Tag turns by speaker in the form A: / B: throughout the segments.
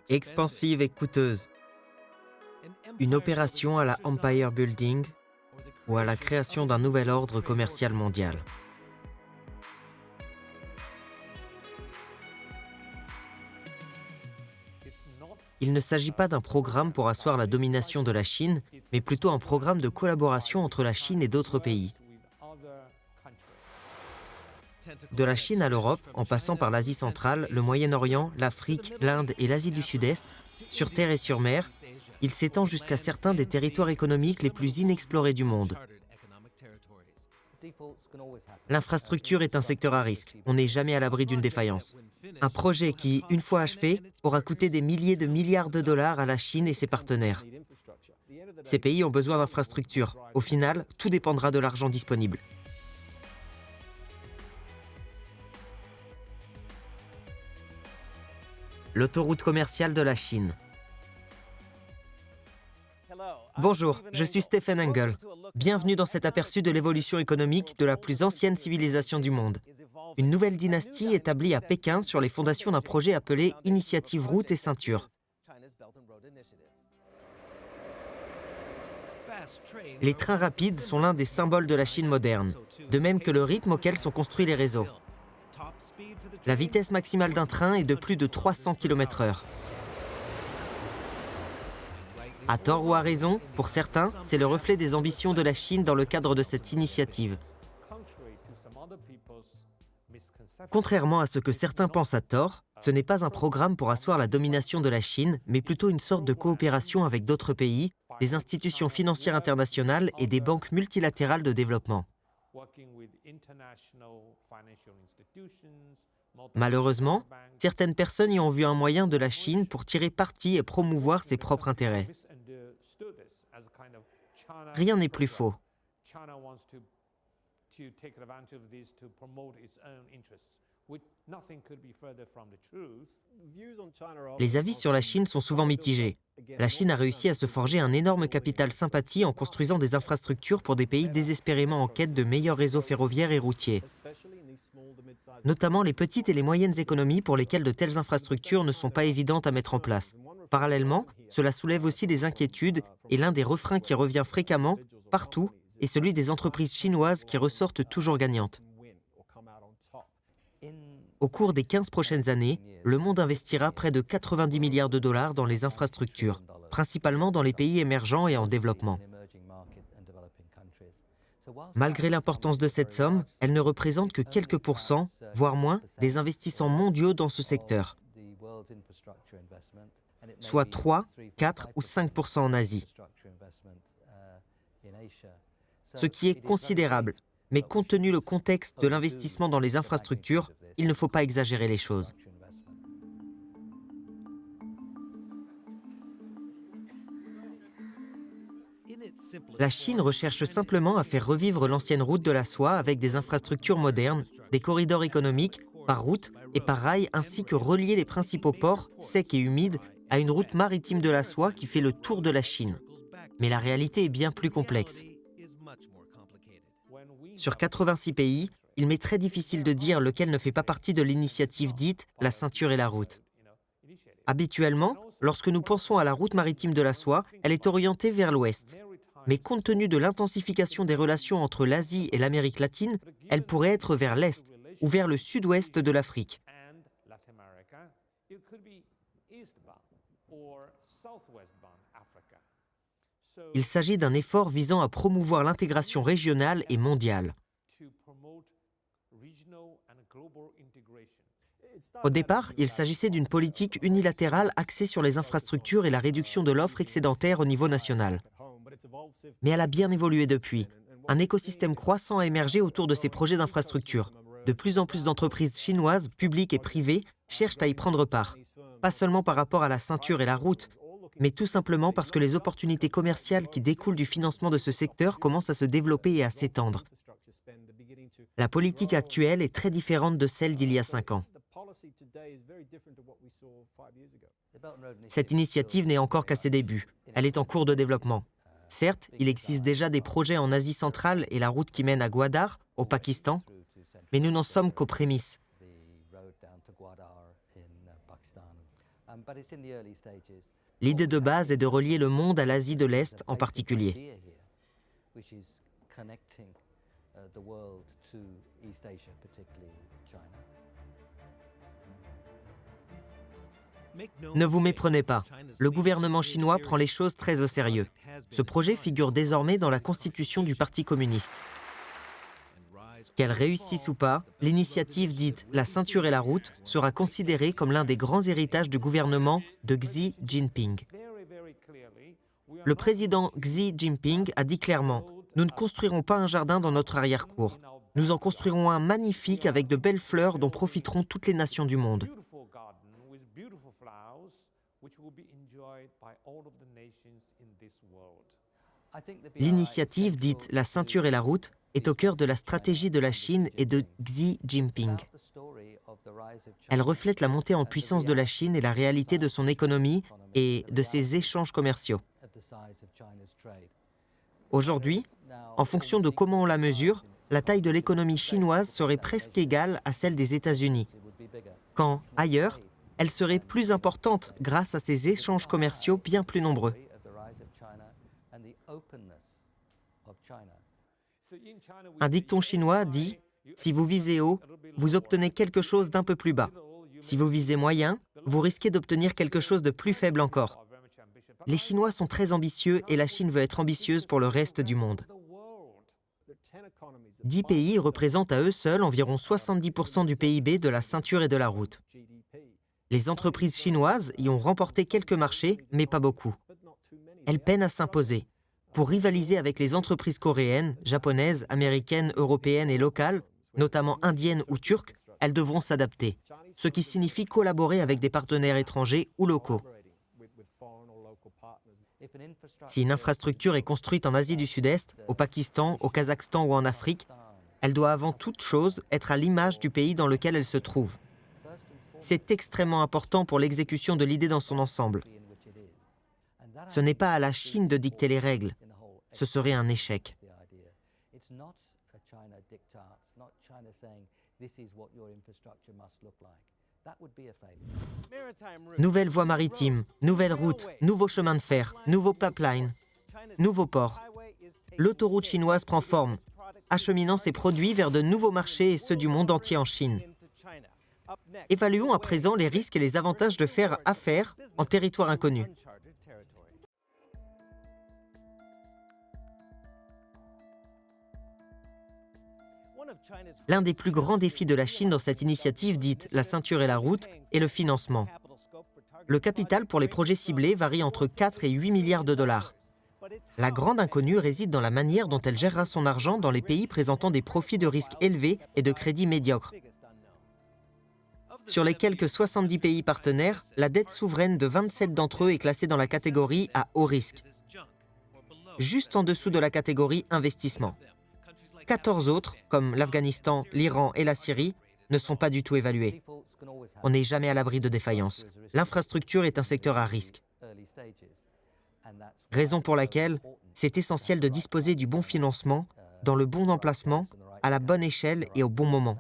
A: Expansive et coûteuse. Une opération à la Empire Building ou à la création d'un nouvel ordre commercial mondial. Il ne s'agit pas d'un programme pour asseoir la domination de la Chine, mais plutôt un programme de collaboration entre la Chine et d'autres pays. De la Chine à l'Europe, en passant par l'Asie centrale, le Moyen-Orient, l'Afrique, l'Inde et l'Asie du Sud-Est, sur terre et sur mer, il s'étend jusqu'à certains des territoires économiques les plus inexplorés du monde. L'infrastructure est un secteur à risque. On n'est jamais à l'abri d'une défaillance. Un projet qui, une fois achevé, aura coûté des milliers de milliards de dollars à la Chine et ses partenaires. Ces pays ont besoin d'infrastructures. Au final, tout dépendra de l'argent disponible. L'autoroute commerciale de la Chine. Bonjour, je suis Stephen Engel. Bienvenue dans cet aperçu de l'évolution économique de la plus ancienne civilisation du monde. Une nouvelle dynastie établie à Pékin sur les fondations d'un projet appelé Initiative Route et Ceinture. Les trains rapides sont l'un des symboles de la Chine moderne, de même que le rythme auquel sont construits les réseaux. La vitesse maximale d'un train est de plus de 300 km/h. À tort ou à raison, pour certains, c'est le reflet des ambitions de la Chine dans le cadre de cette initiative. Contrairement à ce que certains pensent à tort, ce n'est pas un programme pour asseoir la domination de la Chine, mais plutôt une sorte de coopération avec d'autres pays, des institutions financières internationales et des banques multilatérales de développement. Malheureusement, certaines personnes y ont vu un moyen de la Chine pour tirer parti et promouvoir ses propres intérêts. Rien n'est plus faux. Les avis sur la Chine sont souvent mitigés. La Chine a réussi à se forger un énorme capital sympathie en construisant des infrastructures pour des pays désespérément en quête de meilleurs réseaux ferroviaires et routiers. Notamment les petites et les moyennes économies pour lesquelles de telles infrastructures ne sont pas évidentes à mettre en place. Parallèlement, cela soulève aussi des inquiétudes et l'un des refrains qui revient fréquemment, partout, est celui des entreprises chinoises qui ressortent toujours gagnantes. Au cours des 15 prochaines années, le monde investira près de 90 milliards de dollars dans les infrastructures, principalement dans les pays émergents et en développement. Malgré l'importance de cette somme, elle ne représente que quelques pourcents, voire moins, des investissements mondiaux dans ce secteur, soit 3, 4 ou 5% en Asie. Ce qui est considérable, mais compte tenu le contexte de l'investissement dans les infrastructures, il ne faut pas exagérer les choses. La Chine recherche simplement à faire revivre l'ancienne route de la soie avec des infrastructures modernes, des corridors économiques, par route et par rail, ainsi que relier les principaux ports, secs et humides, à une route maritime de la soie qui fait le tour de la Chine. Mais la réalité est bien plus complexe. Sur 86 pays, il m'est très difficile de dire lequel ne fait pas partie de l'initiative dite « la ceinture et la route ». Habituellement, lorsque nous pensons à la route maritime de la soie, elle est orientée vers l'ouest. Mais compte tenu de l'intensification des relations entre l'Asie et l'Amérique latine, elle pourrait être vers l'est ou vers le sud-ouest de l'Afrique. Il s'agit d'un effort visant à promouvoir l'intégration régionale et mondiale. Au départ, il s'agissait d'une politique unilatérale axée sur les infrastructures et la réduction de l'offre excédentaire au niveau national. Mais elle a bien évolué depuis. Un écosystème croissant a émergé autour de ces projets d'infrastructures. De plus en plus d'entreprises chinoises, publiques et privées, cherchent à y prendre part. Pas seulement par rapport à la ceinture et la route, mais tout simplement parce que les opportunités commerciales qui découlent du financement de ce secteur commencent à se développer et à s'étendre. La politique actuelle est très différente de celle d'il y a 5 ans. Cette initiative n'est encore qu'à ses débuts. Elle est en cours de développement. Certes, il existe déjà des projets en Asie centrale et la route qui mène à Gwadar, au Pakistan, mais nous n'en sommes qu'aux prémices. L'idée de base est de relier le monde à l'Asie de l'Est en particulier. Ne vous méprenez pas, le gouvernement chinois prend les choses très au sérieux. Ce projet figure désormais dans la constitution du Parti communiste. Qu'elle réussisse ou pas, l'initiative dite « La ceinture et la route » sera considérée comme l'un des grands héritages du gouvernement de Xi Jinping. Le président Xi Jinping a dit clairement « Nous ne construirons pas un jardin dans notre arrière-cour. Nous en construirons un magnifique avec de belles fleurs dont profiteront toutes les nations du monde. » L'initiative dite « La ceinture et la route » est au cœur de la stratégie de la Chine et de Xi Jinping. Elle reflète la montée en puissance de la Chine et la réalité de son économie et de ses échanges commerciaux. Aujourd'hui, en fonction de comment on la mesure, la taille de l'économie chinoise serait presque égale à celle des États-Unis, quand, ailleurs, elle serait plus importante grâce à ses échanges commerciaux bien plus nombreux. Un dicton chinois dit « Si vous visez haut, vous obtenez quelque chose d'un peu plus bas. Si vous visez moyen, vous risquez d'obtenir quelque chose de plus faible encore. » Les Chinois sont très ambitieux et la Chine veut être ambitieuse pour le reste du monde. 10 pays représentent à eux seuls environ 70% du PIB de la ceinture et de la route. Les entreprises chinoises y ont remporté quelques marchés, mais pas beaucoup. Elles peinent à s'imposer. Pour rivaliser avec les entreprises coréennes, japonaises, américaines, européennes et locales, notamment indiennes ou turques, elles devront s'adapter, ce qui signifie collaborer avec des partenaires étrangers ou locaux. Si une infrastructure est construite en Asie du Sud-Est, au Pakistan, au Kazakhstan ou en Afrique, elle doit avant toute chose être à l'image du pays dans lequel elle se trouve. C'est extrêmement important pour l'exécution de l'idée dans son ensemble. Ce n'est pas à la Chine de dicter les règles. Ce serait un échec. Nouvelles voies maritimes, nouvelles routes, nouveaux chemins de fer, nouveaux pipelines, nouveaux ports. L'autoroute chinoise prend forme, acheminant ses produits vers de nouveaux marchés et ceux du monde entier en Chine. Évaluons à présent les risques et les avantages de faire affaire en territoire inconnu. L'un des plus grands défis de la Chine dans cette initiative dite « La ceinture et la route » est le financement. Le capital pour les projets ciblés varie entre 4 et 8 milliards de dollars. La grande inconnue réside dans la manière dont elle gérera son argent dans les pays présentant des profits de risque élevés et de crédits médiocres. Sur les quelques 70 pays partenaires, la dette souveraine de 27 d'entre eux est classée dans la catégorie à haut risque, juste en dessous de la catégorie investissement. 14 autres, comme l'Afghanistan, l'Iran et la Syrie, ne sont pas du tout évalués. On n'est jamais à l'abri de défaillances. L'infrastructure est un secteur à risque. Raison pour laquelle c'est essentiel de disposer du bon financement, dans le bon emplacement, à la bonne échelle et au bon moment.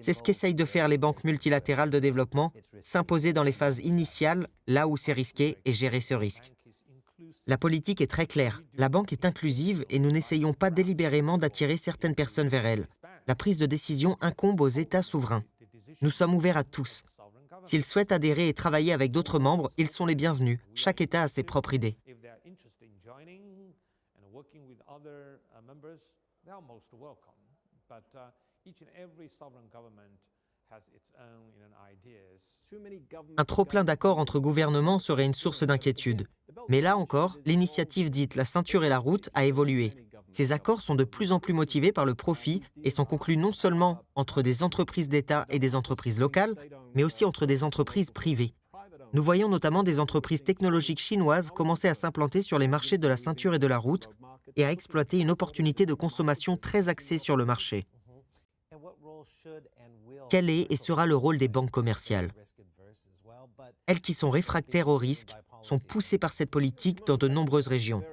A: C'est ce qu'essayent de faire les banques multilatérales de développement, s'imposer dans les phases initiales, là où c'est risqué, et gérer ce risque. La politique est très claire. La banque est inclusive et nous n'essayons pas délibérément d'attirer certaines personnes vers elle. La prise de décision incombe aux États souverains. Nous sommes ouverts à tous. S'ils souhaitent adhérer et travailler avec d'autres membres, ils sont les bienvenus. Chaque État a ses propres idées. Un trop-plein d'accords entre gouvernements serait une source d'inquiétude. Mais là encore, l'initiative dite « La ceinture et la route » a évolué. Ces accords sont de plus en plus motivés par le profit et sont conclus non seulement entre des entreprises d'État et des entreprises locales, mais aussi entre des entreprises privées. Nous voyons notamment des entreprises technologiques chinoises commencer à s'implanter sur les marchés de la ceinture et de la route et à exploiter une opportunité de consommation très axée sur le marché. Quel est et sera le rôle des banques commerciales? Elles qui sont réfractaires au risque sont poussées par cette politique dans de nombreuses régions.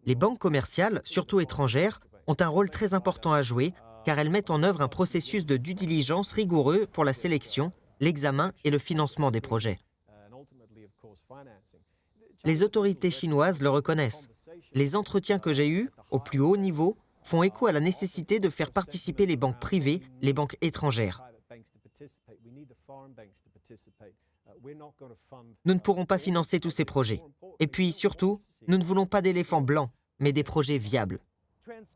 A: Les banques commerciales, surtout étrangères, ont un rôle très important à jouer car elles mettent en œuvre un processus de due diligence rigoureux pour la sélection, l'examen et le financement des projets. Les autorités chinoises le reconnaissent. Les entretiens que j'ai eus, au plus haut niveau, font écho à la nécessité de faire participer les banques privées, les banques étrangères. Nous ne pourrons pas financer tous ces projets. Et puis, surtout, nous ne voulons pas d'éléphants blancs, mais des projets viables.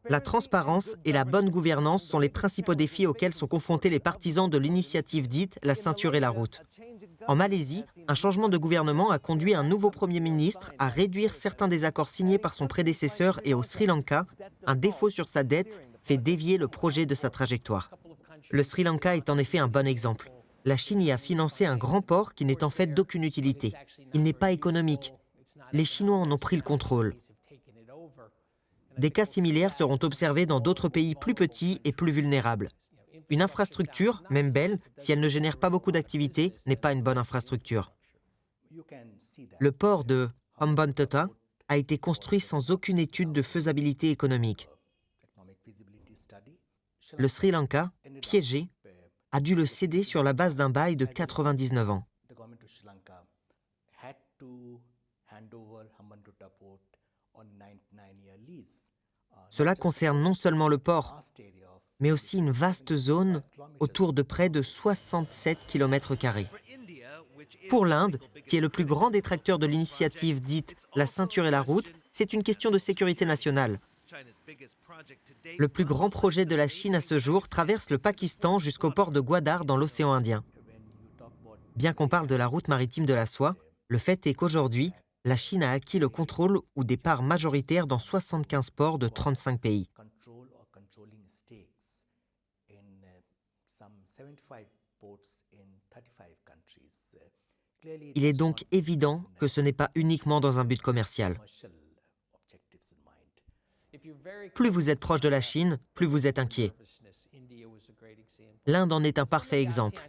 A: La transparence et la bonne gouvernance sont les principaux défis auxquels sont confrontés les partisans de l'initiative dite « La ceinture et la route ». En Malaisie, un changement de gouvernement a conduit un nouveau Premier ministre à réduire certains des accords signés par son prédécesseur et au Sri Lanka, un défaut sur sa dette fait dévier le projet de sa trajectoire. Le Sri Lanka est en effet un bon exemple. La Chine y a financé un grand port qui n'est en fait d'aucune utilité. Il n'est pas économique. Les Chinois en ont pris le contrôle. Des cas similaires seront observés dans d'autres pays plus petits et plus vulnérables. Une infrastructure, même belle, si elle ne génère pas beaucoup d'activité, n'est pas une bonne infrastructure. Le port de Hambantota a été construit sans aucune étude de faisabilité économique. Le Sri Lanka, piégé, a dû le céder sur la base d'un bail de 99 ans. Cela concerne non seulement le port, mais aussi une vaste zone autour de près de 67 km². Pour l'Inde, qui est le plus grand détracteur de l'initiative dite « La ceinture et la route », c'est une question de sécurité nationale. Le plus grand projet de la Chine à ce jour traverse le Pakistan jusqu'au port de Gwadar dans l'océan Indien. Bien qu'on parle de la route maritime de la soie, le fait est qu'aujourd'hui, la Chine a acquis le contrôle ou des parts majoritaires dans 75 ports de 35 pays. Il est donc évident que ce n'est pas uniquement dans un but commercial. Plus vous êtes proche de la Chine, plus vous êtes inquiet. L'Inde en est un parfait exemple.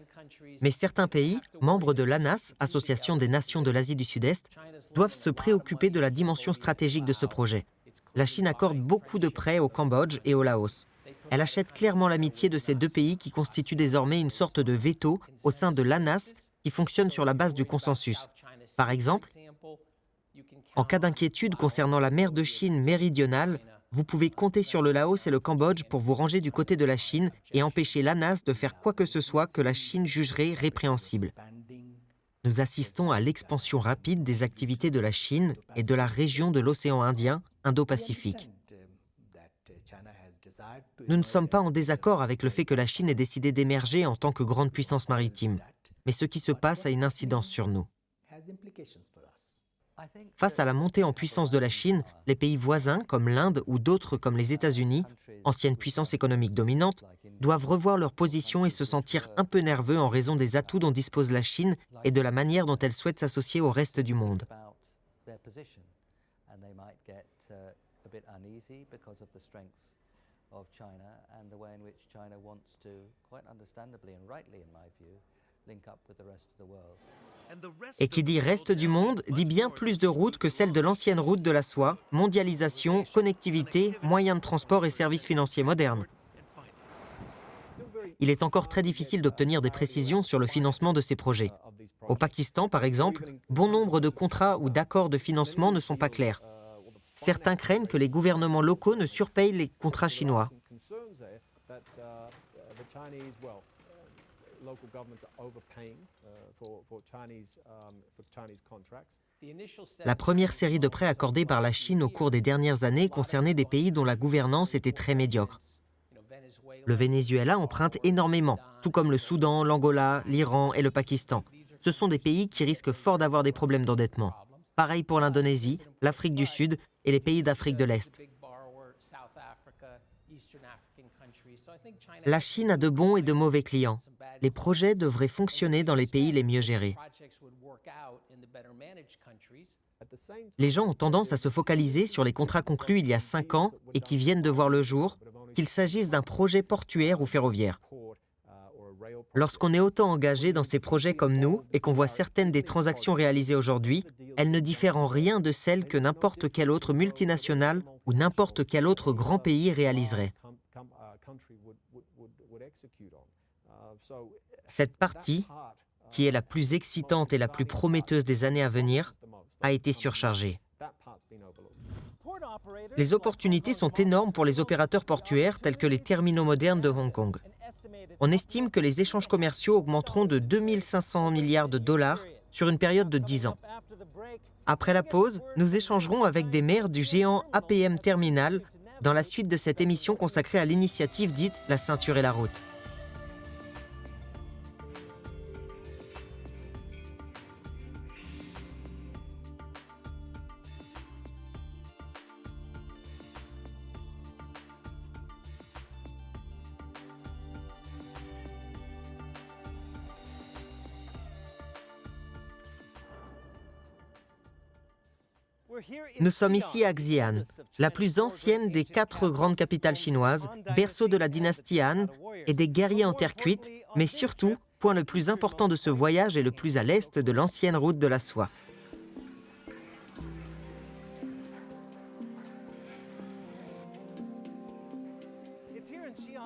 A: Mais certains pays, membres de l'ANAS, Association des Nations de l'Asie du Sud-Est, doivent se préoccuper de la dimension stratégique de ce projet. La Chine accorde beaucoup de prêts au Cambodge et au Laos. Elle achète clairement l'amitié de ces deux pays qui constituent désormais une sorte de veto au sein de l'ANAS qui fonctionne sur la base du consensus. Par exemple, en cas d'inquiétude concernant la mer de Chine méridionale, vous pouvez compter sur le Laos et le Cambodge pour vous ranger du côté de la Chine et empêcher l'ANAS de faire quoi que ce soit que la Chine jugerait répréhensible. Nous assistons à l'expansion rapide des activités de la Chine et de la région de l'océan Indien, Indo-Pacifique. Nous ne sommes pas en désaccord avec le fait que la Chine ait décidé d'émerger en tant que grande puissance maritime, mais ce qui se passe a une incidence sur nous. Face à la montée en puissance de la Chine, les pays voisins comme l'Inde ou d'autres comme les États-Unis, ancienne puissance économique dominante, doivent revoir leur position et se sentir un peu nerveux en raison des atouts dont dispose la Chine et de la manière dont elle souhaite s'associer au reste du monde. Et qui dit reste du monde, dit bien plus de routes que celle de l'ancienne route de la soie, mondialisation, connectivité, moyens de transport et services financiers modernes. Il est encore très difficile d'obtenir des précisions sur le financement de ces projets. Au Pakistan, par exemple, bon nombre de contrats ou d'accords de financement ne sont pas clairs. Certains craignent que les gouvernements locaux ne surpayent les contrats chinois. La première série de prêts accordés par la Chine au cours des dernières années concernait des pays dont la gouvernance était très médiocre. Le Venezuela emprunte énormément, tout comme le Soudan, l'Angola, l'Iran et le Pakistan. Ce sont des pays qui risquent fort d'avoir des problèmes d'endettement. Pareil pour l'Indonésie, l'Afrique du Sud et les pays d'Afrique de l'Est. La Chine a de bons et de mauvais clients. Les projets devraient fonctionner dans les pays les mieux gérés. Les gens ont tendance à se focaliser sur les contrats conclus il y a 5 ans et qui viennent de voir le jour, qu'il s'agisse d'un projet portuaire ou ferroviaire. Lorsqu'on est autant engagé dans ces projets comme nous et qu'on voit certaines des transactions réalisées aujourd'hui, elles ne diffèrent en rien de celles que n'importe quelle autre multinationale ou n'importe quel autre grand pays réaliserait. Cette partie, qui est la plus excitante et la plus prometteuse des années à venir, a été surchargée. Les opportunités sont énormes pour les opérateurs portuaires tels que les terminaux modernes de Hong Kong. On estime que les échanges commerciaux augmenteront de 2 500 milliards de dollars sur une période de 10 ans. Après la pause, nous échangerons avec des maires du géant APM Terminal dans la suite de cette émission consacrée à l'initiative dite La ceinture et la route. Nous sommes ici à Xi'an, la plus ancienne des 4 grandes capitales chinoises, berceau de la dynastie Han et des guerriers en terre cuite, mais surtout, point le plus important de ce voyage est le plus à l'est de l'ancienne route de la soie.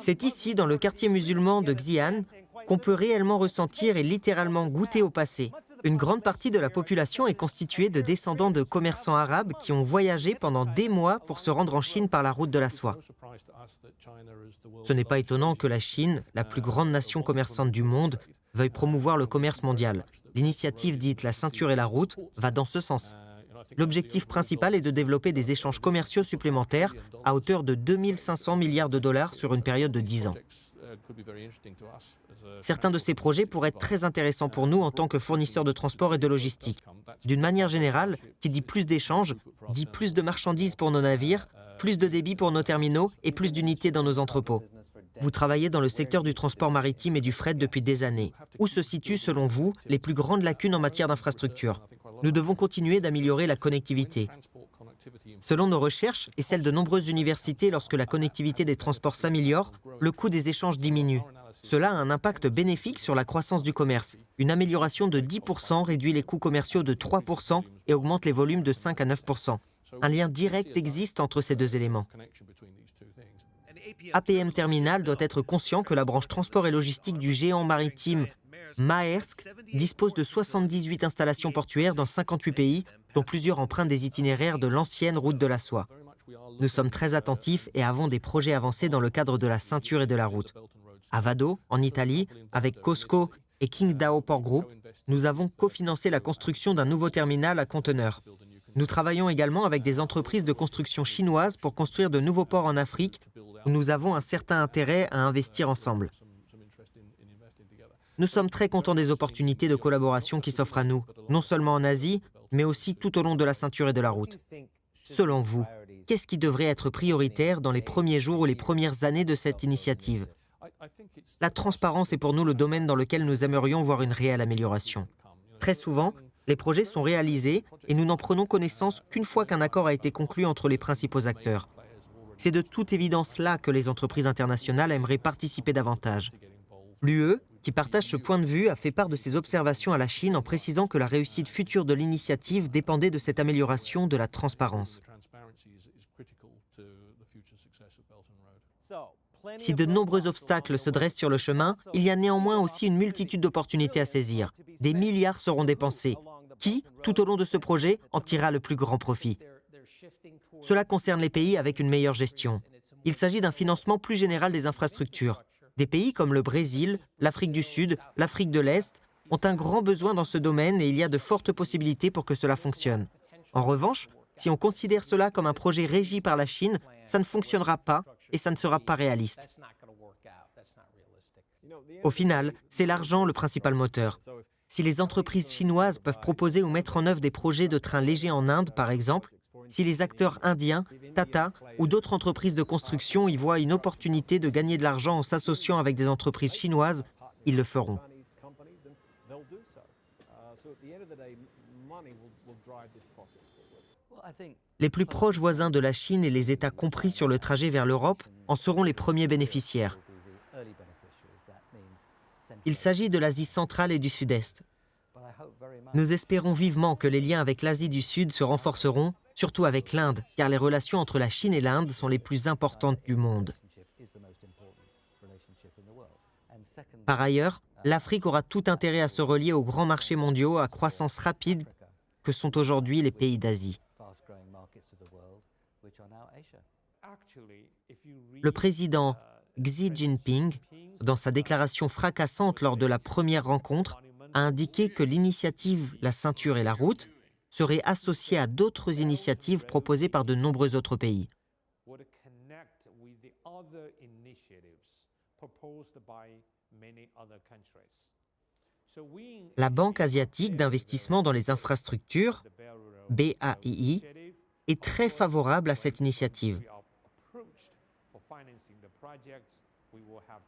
A: C'est ici, dans le quartier musulman de Xi'an, qu'on peut réellement ressentir et littéralement goûter au passé. Une grande partie de la population est constituée de descendants de commerçants arabes qui ont voyagé pendant des mois pour se rendre en Chine par la route de la soie. Ce n'est pas étonnant que la Chine, la plus grande nation commerçante du monde, veuille promouvoir le commerce mondial. L'initiative dite la ceinture et la route va dans ce sens. L'objectif principal est de développer des échanges commerciaux supplémentaires à hauteur de 2 500 milliards de dollars sur une période de 10 ans. Certains de ces projets pourraient être très intéressants pour nous en tant que fournisseurs de transport et de logistique. D'une manière générale, qui dit plus d'échanges, dit plus de marchandises pour nos navires, plus de débit pour nos terminaux et plus d'unités dans nos entrepôts. Vous travaillez dans le secteur du transport maritime et du fret depuis des années. Où se situent, selon vous, les plus grandes lacunes en matière d'infrastructure ? Nous devons continuer d'améliorer la connectivité. Selon nos recherches et celles de nombreuses universités, lorsque la connectivité des transports s'améliore, le coût des échanges diminue. Cela a un impact bénéfique sur la croissance du commerce. Une amélioration de 10% réduit les coûts commerciaux de 3% et augmente les volumes de 5 à 9%. Un lien direct existe entre ces deux éléments. APM Terminal doit être conscient que la branche transport et logistique du géant maritime Maersk dispose de 78 installations portuaires dans 58 pays, dont plusieurs empruntent des itinéraires de l'ancienne route de la soie. Nous sommes très attentifs et avons des projets avancés dans le cadre de la ceinture et de la route. À Vado, en Italie, avec COSCO et Qingdao Port Group, nous avons cofinancé la construction d'un nouveau terminal à conteneurs. Nous travaillons également avec des entreprises de construction chinoises pour construire de nouveaux ports en Afrique, où nous avons un certain intérêt à investir ensemble. Nous sommes très contents des opportunités de collaboration qui s'offrent à nous, non seulement en Asie, mais aussi tout au long de la ceinture et de la route. Selon vous, qu'est-ce qui devrait être prioritaire dans les premiers jours ou les premières années de cette initiative ? La transparence est pour nous le domaine dans lequel nous aimerions voir une réelle amélioration. Très souvent, les projets sont réalisés et nous n'en prenons connaissance qu'une fois qu'un accord a été conclu entre les principaux acteurs. C'est de toute évidence là que les entreprises internationales aimeraient participer davantage. L'UE, qui partage ce point de vue, a fait part de ses observations à la Chine en précisant que la réussite future de l'initiative dépendait de cette amélioration de la transparence. Si de nombreux obstacles se dressent sur le chemin, il y a néanmoins aussi une multitude d'opportunités à saisir. Des milliards seront dépensés. Qui, tout au long de ce projet, en tirera le plus grand profit ? Cela concerne les pays avec une meilleure gestion. Il s'agit d'un financement plus général des infrastructures. Des pays comme le Brésil, l'Afrique du Sud, l'Afrique de l'Est ont un grand besoin dans ce domaine et il y a de fortes possibilités pour que cela fonctionne. En revanche, si on considère cela comme un projet régi par la Chine, ça ne fonctionnera pas et ça ne sera pas réaliste. Au final, c'est l'argent le principal moteur. Si les entreprises chinoises peuvent proposer ou mettre en œuvre des projets de trains légers en Inde, par exemple, si les acteurs indiens, Tata ou d'autres entreprises de construction y voient une opportunité de gagner de l'argent en s'associant avec des entreprises chinoises, ils le feront. Les plus proches voisins de la Chine et les États compris sur le trajet vers l'Europe en seront les premiers bénéficiaires. Il s'agit de l'Asie centrale et du Sud-Est. Nous espérons vivement que les liens avec l'Asie du Sud se renforceront, surtout avec l'Inde, car les relations entre la Chine et l'Inde sont les plus importantes du monde. Par ailleurs, l'Afrique aura tout intérêt à se relier aux grands marchés mondiaux à croissance rapide que sont aujourd'hui les pays d'Asie. Le président Xi Jinping, dans sa déclaration fracassante lors de la première rencontre, a indiqué que l'initiative La ceinture et la route serait associée à d'autres initiatives proposées par de nombreux autres pays. La Banque asiatique d'investissement dans les infrastructures, BAII, est très favorable à cette initiative.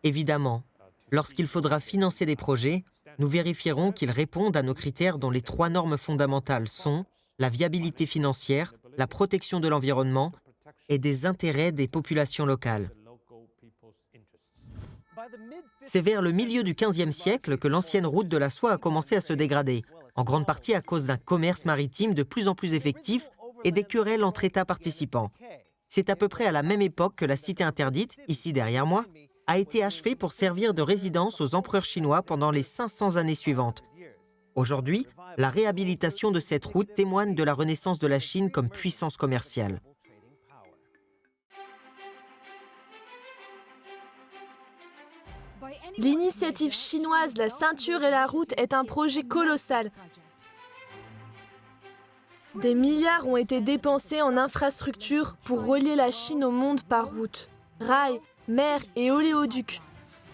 A: Évidemment, lorsqu'il faudra financer des projets, nous vérifierons qu'ils répondent à nos critères dont les 3 normes fondamentales sont la viabilité financière, la protection de l'environnement et des intérêts des populations locales. C'est vers le milieu du XVe siècle que l'ancienne route de la soie a commencé à se dégrader, en grande partie à cause d'un commerce maritime de plus en plus effectif et des querelles entre États participants. C'est à peu près à la même époque que la cité interdite, ici derrière moi, a été achevée pour servir de résidence aux empereurs chinois pendant les 500 années suivantes. Aujourd'hui, la réhabilitation de cette route témoigne de la renaissance de la Chine comme puissance commerciale.
B: L'initiative chinoise La ceinture et la route est un projet colossal. Des milliards ont été dépensés en infrastructures pour relier la Chine au monde par route, rails, mer et oléoducs,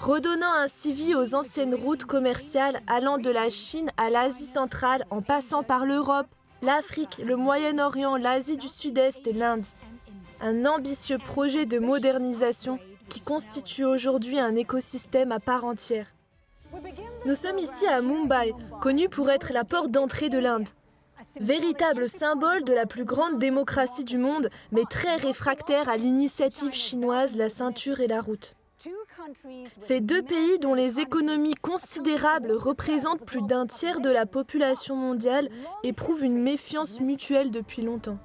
B: redonnant ainsi vie aux anciennes routes commerciales allant de la Chine à l'Asie centrale en passant par l'Europe, l'Afrique, le Moyen-Orient, l'Asie du Sud-Est et l'Inde. Un ambitieux projet de modernisation qui constitue aujourd'hui un écosystème à part entière. Nous sommes ici à Mumbai, connu pour être la porte d'entrée de l'Inde. Véritable symbole de la plus grande démocratie du monde, mais très réfractaire à l'initiative chinoise La ceinture et la route. Ces 2 pays dont les économies considérables représentent plus d'un tiers de la population mondiale éprouvent une méfiance mutuelle depuis longtemps.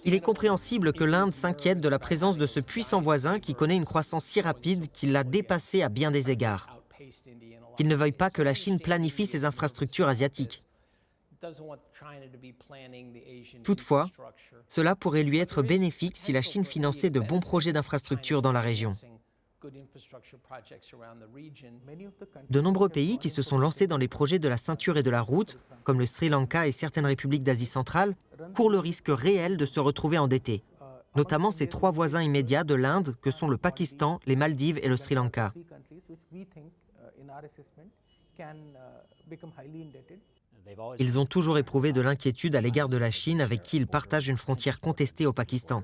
A: Il est compréhensible que l'Inde s'inquiète de la présence de ce puissant voisin qui connaît une croissance si rapide qu'il l'a dépassé à bien des égards. Qu'il ne veuille pas que la Chine planifie ses infrastructures asiatiques. Toutefois, cela pourrait lui être bénéfique si la Chine finançait de bons projets d'infrastructures dans la région. De nombreux pays qui se sont lancés dans les projets de la ceinture et de la route, comme le Sri Lanka et certaines républiques d'Asie centrale, courent le risque réel de se retrouver endettés, notamment ses 3 voisins immédiats de l'Inde que sont le Pakistan, les Maldives et le Sri Lanka. Ils ont toujours éprouvé de l'inquiétude à l'égard de la Chine avec qui ils partagent une frontière contestée au Pakistan.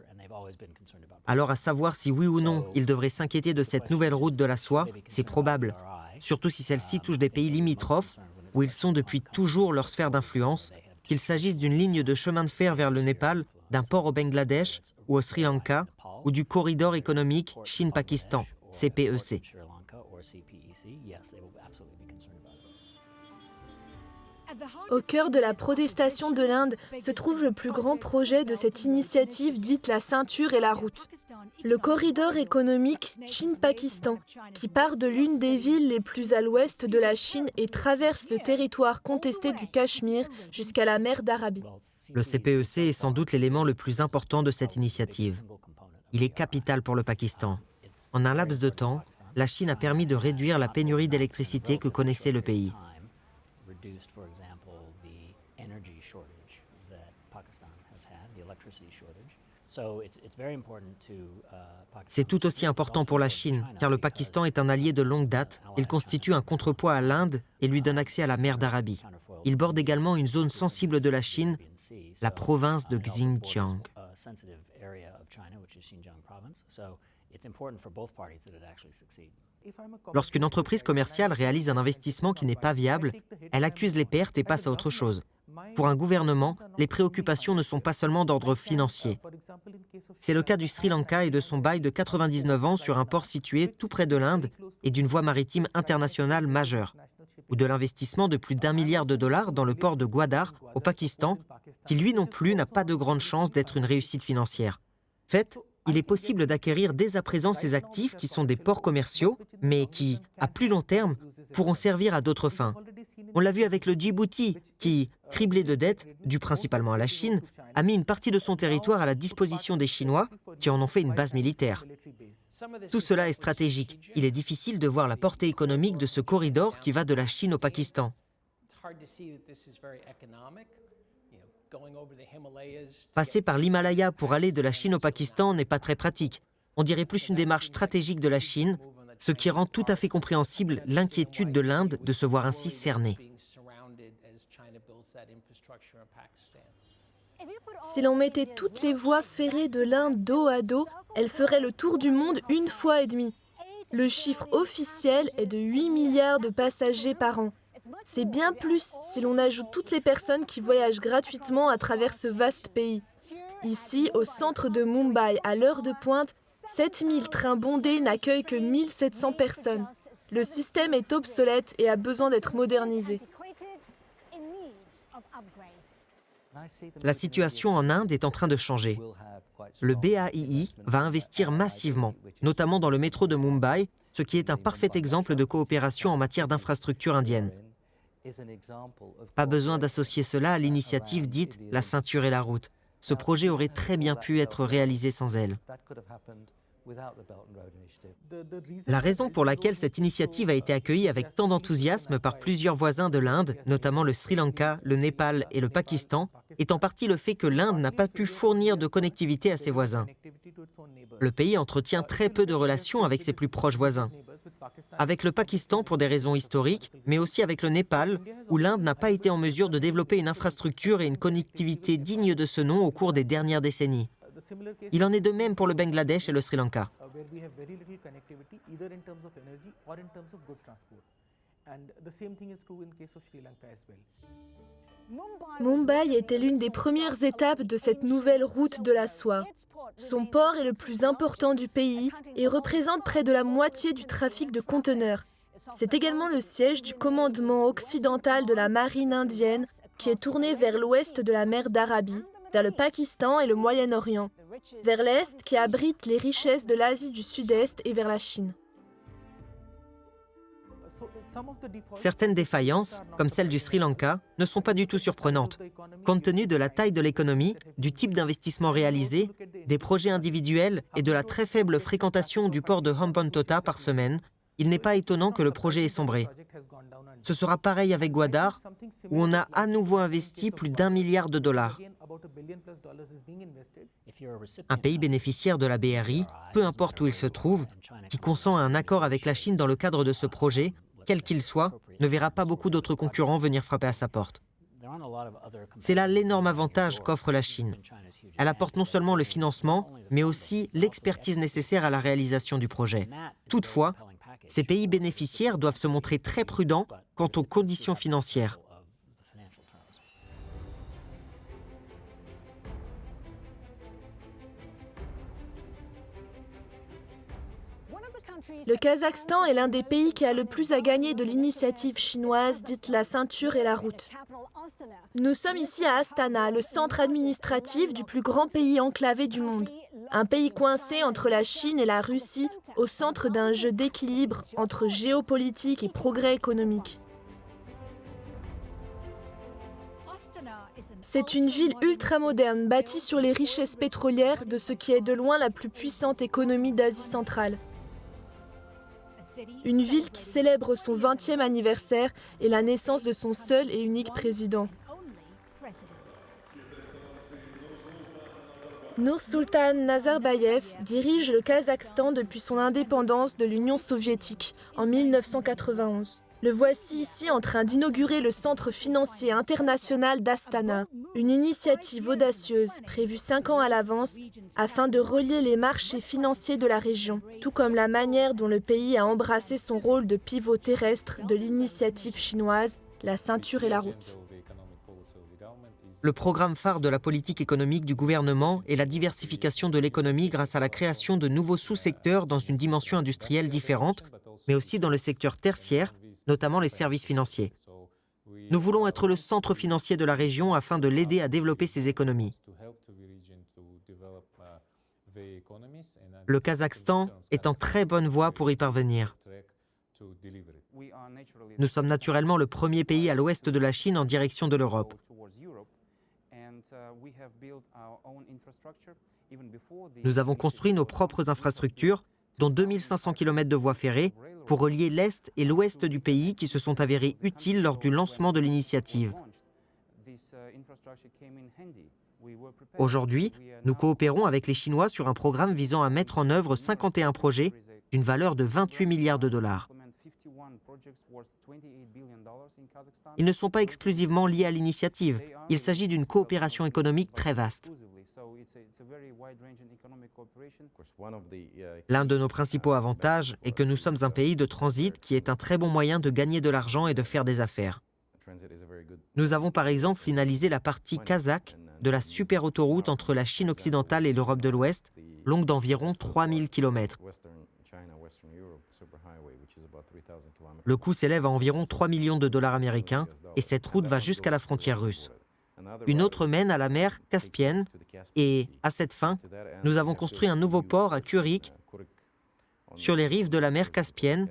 A: Alors à savoir si oui ou non ils devraient s'inquiéter de cette nouvelle route de la soie, c'est probable, surtout si celle-ci touche des pays limitrophes où ils sont depuis toujours leur sphère d'influence, qu'il s'agisse d'une ligne de chemin de fer vers le Népal, d'un port au Bangladesh ou au Sri Lanka, ou du corridor économique Chine-Pakistan, CPEC.
B: Au cœur de la protestation de l'Inde se trouve le plus grand projet de cette initiative dite la ceinture et la route. Le corridor économique Chine-Pakistan, qui part de l'une des villes les plus à l'ouest de la Chine et traverse le territoire contesté du Cachemire jusqu'à la mer d'Arabie.
A: Le CPEC est sans doute l'élément le plus important de cette initiative. Il est capital pour le Pakistan. En un laps de temps, la Chine a permis de réduire la pénurie d'électricité que connaissait le pays. C'est tout aussi important pour la Chine, car le Pakistan est un allié de longue date. Il constitue un contrepoids à l'Inde et lui donne accès à la mer d'Arabie. Il borde également une zone sensible de la Chine, la province de Xinjiang. Lorsqu'une entreprise commerciale réalise un investissement qui n'est pas viable, elle accuse les pertes et passe à autre chose. Pour un gouvernement, les préoccupations ne sont pas seulement d'ordre financier. C'est le cas du Sri Lanka et de son bail de 99 ans sur un port situé tout près de l'Inde et d'une voie maritime internationale majeure, ou de l'investissement de plus d'1 milliard de dollars dans le port de Gwadar, au Pakistan, qui lui non plus n'a pas de grande chance d'être une réussite financière. En fait, il est possible d'acquérir dès à présent ces actifs qui sont des ports commerciaux, mais qui, à plus long terme, pourront servir à d'autres fins. On l'a vu avec le Djibouti, qui, criblé de dettes, dues principalement à la Chine, a mis une partie de son territoire à la disposition des Chinois, qui en ont fait une base militaire. Tout cela est stratégique. Il est difficile de voir la portée économique de ce corridor qui va de la Chine au Pakistan. Passer par l'Himalaya pour aller de la Chine au Pakistan n'est pas très pratique. On dirait plus une démarche stratégique de la Chine, ce qui rend tout à fait compréhensible l'inquiétude de l'Inde de se voir ainsi cernée.
B: Si l'on mettait toutes les voies ferrées de l'Inde dos à dos, elles feraient le tour du monde une fois et demie. Le chiffre officiel est de 8 milliards de passagers par an. C'est bien plus si l'on ajoute toutes les personnes qui voyagent gratuitement à travers ce vaste pays. Ici, au centre de Mumbai, à l'heure de pointe, 7000 trains bondés n'accueillent que 1700 personnes. Le système est obsolète et a besoin d'être modernisé.
A: La situation en Inde est en train de changer. Le BAII va investir massivement, notamment dans le métro de Mumbai, ce qui est un parfait exemple de coopération en matière d'infrastructures indiennes. Pas besoin d'associer cela à l'initiative dite « la ceinture et la route ». Ce projet aurait très bien pu être réalisé sans elle. La raison pour laquelle cette initiative a été accueillie avec tant d'enthousiasme par plusieurs voisins de l'Inde, notamment le Sri Lanka, le Népal et le Pakistan, est en partie le fait que l'Inde n'a pas pu fournir de connectivité à ses voisins. Le pays entretient très peu de relations avec ses plus proches voisins. Avec le Pakistan pour des raisons historiques, mais aussi avec le Népal, où l'Inde n'a pas été en mesure de développer une infrastructure et une connectivité dignes de ce nom au cours des dernières décennies. Il en est de même pour le Bangladesh et le Sri Lanka.
B: Mumbai était l'une des premières étapes de cette nouvelle route de la soie. Son port est le plus important du pays et représente près de la moitié du trafic de conteneurs. C'est également le siège du commandement occidental de la marine indienne qui est tourné vers l'ouest de la mer d'Arabie, vers le Pakistan et le Moyen-Orient, vers l'est qui abrite les richesses de l'Asie du Sud-Est et vers la Chine.
A: Certaines défaillances, comme celle du Sri Lanka, ne sont pas du tout surprenantes. Compte tenu de la taille de l'économie, du type d'investissement réalisé, des projets individuels et de la très faible fréquentation du port de Hambantota par semaine, il n'est pas étonnant que le projet ait sombré. Ce sera pareil avec Gwadar, où on a à nouveau investi plus d'1 milliard de dollars. Un pays bénéficiaire de la BRI, peu importe où il se trouve, qui consent à un accord avec la Chine dans le cadre de ce projet, quel qu'il soit, ne verra pas beaucoup d'autres concurrents venir frapper à sa porte. C'est là l'énorme avantage qu'offre la Chine. Elle apporte non seulement le financement, mais aussi l'expertise nécessaire à la réalisation du projet. Toutefois, ces pays bénéficiaires doivent se montrer très prudents quant aux conditions financières.
B: Le Kazakhstan est l'un des pays qui a le plus à gagner de l'initiative chinoise dite la ceinture et la route. Nous sommes ici à Astana, le centre administratif du plus grand pays enclavé du monde. Un pays coincé entre la Chine et la Russie, au centre d'un jeu d'équilibre entre géopolitique et progrès économique. C'est une ville ultramoderne bâtie sur les richesses pétrolières de ce qui est de loin la plus puissante économie d'Asie centrale. Une ville qui célèbre son 20e anniversaire et la naissance de son seul et unique président. Nursultan Nazarbayev dirige le Kazakhstan depuis son indépendance de l'Union soviétique en 1991. Le voici ici en train d'inaugurer le centre financier international d'Astana, une initiative audacieuse prévue 5 ans à l'avance afin de relier les marchés financiers de la région, tout comme la manière dont le pays a embrassé son rôle de pivot terrestre de l'initiative chinoise, la ceinture et la route.
A: Le programme phare de la politique économique du gouvernement est la diversification de l'économie grâce à la création de nouveaux sous-secteurs dans une dimension industrielle différente, mais aussi dans le secteur tertiaire, notamment les services financiers. Nous voulons être le centre financier de la région afin de l'aider à développer ses économies. Le Kazakhstan est en très bonne voie pour y parvenir. Nous sommes naturellement le premier pays à l'ouest de la Chine en direction de l'Europe. Nous avons construit nos propres infrastructures, dont 2500 km de voies ferrées, pour relier l'Est et l'Ouest du pays qui se sont avérées utiles lors du lancement de l'initiative. Aujourd'hui, nous coopérons avec les Chinois sur un programme visant à mettre en œuvre 51 projets d'une valeur de 28 milliards de dollars. Ils ne sont pas exclusivement liés à l'initiative, il s'agit d'une coopération économique très vaste. L'un de nos principaux avantages est que nous sommes un pays de transit qui est un très bon moyen de gagner de l'argent et de faire des affaires. Nous avons par exemple finalisé la partie kazakh de la super-autoroute entre la Chine occidentale et l'Europe de l'Ouest, longue d'environ 3000 km. Le coût s'élève à environ 3 millions de dollars américains et cette route va jusqu'à la frontière russe. Une autre mène à la mer Caspienne et, à cette fin, nous avons construit un nouveau port à Kurik, sur les rives de la mer Caspienne,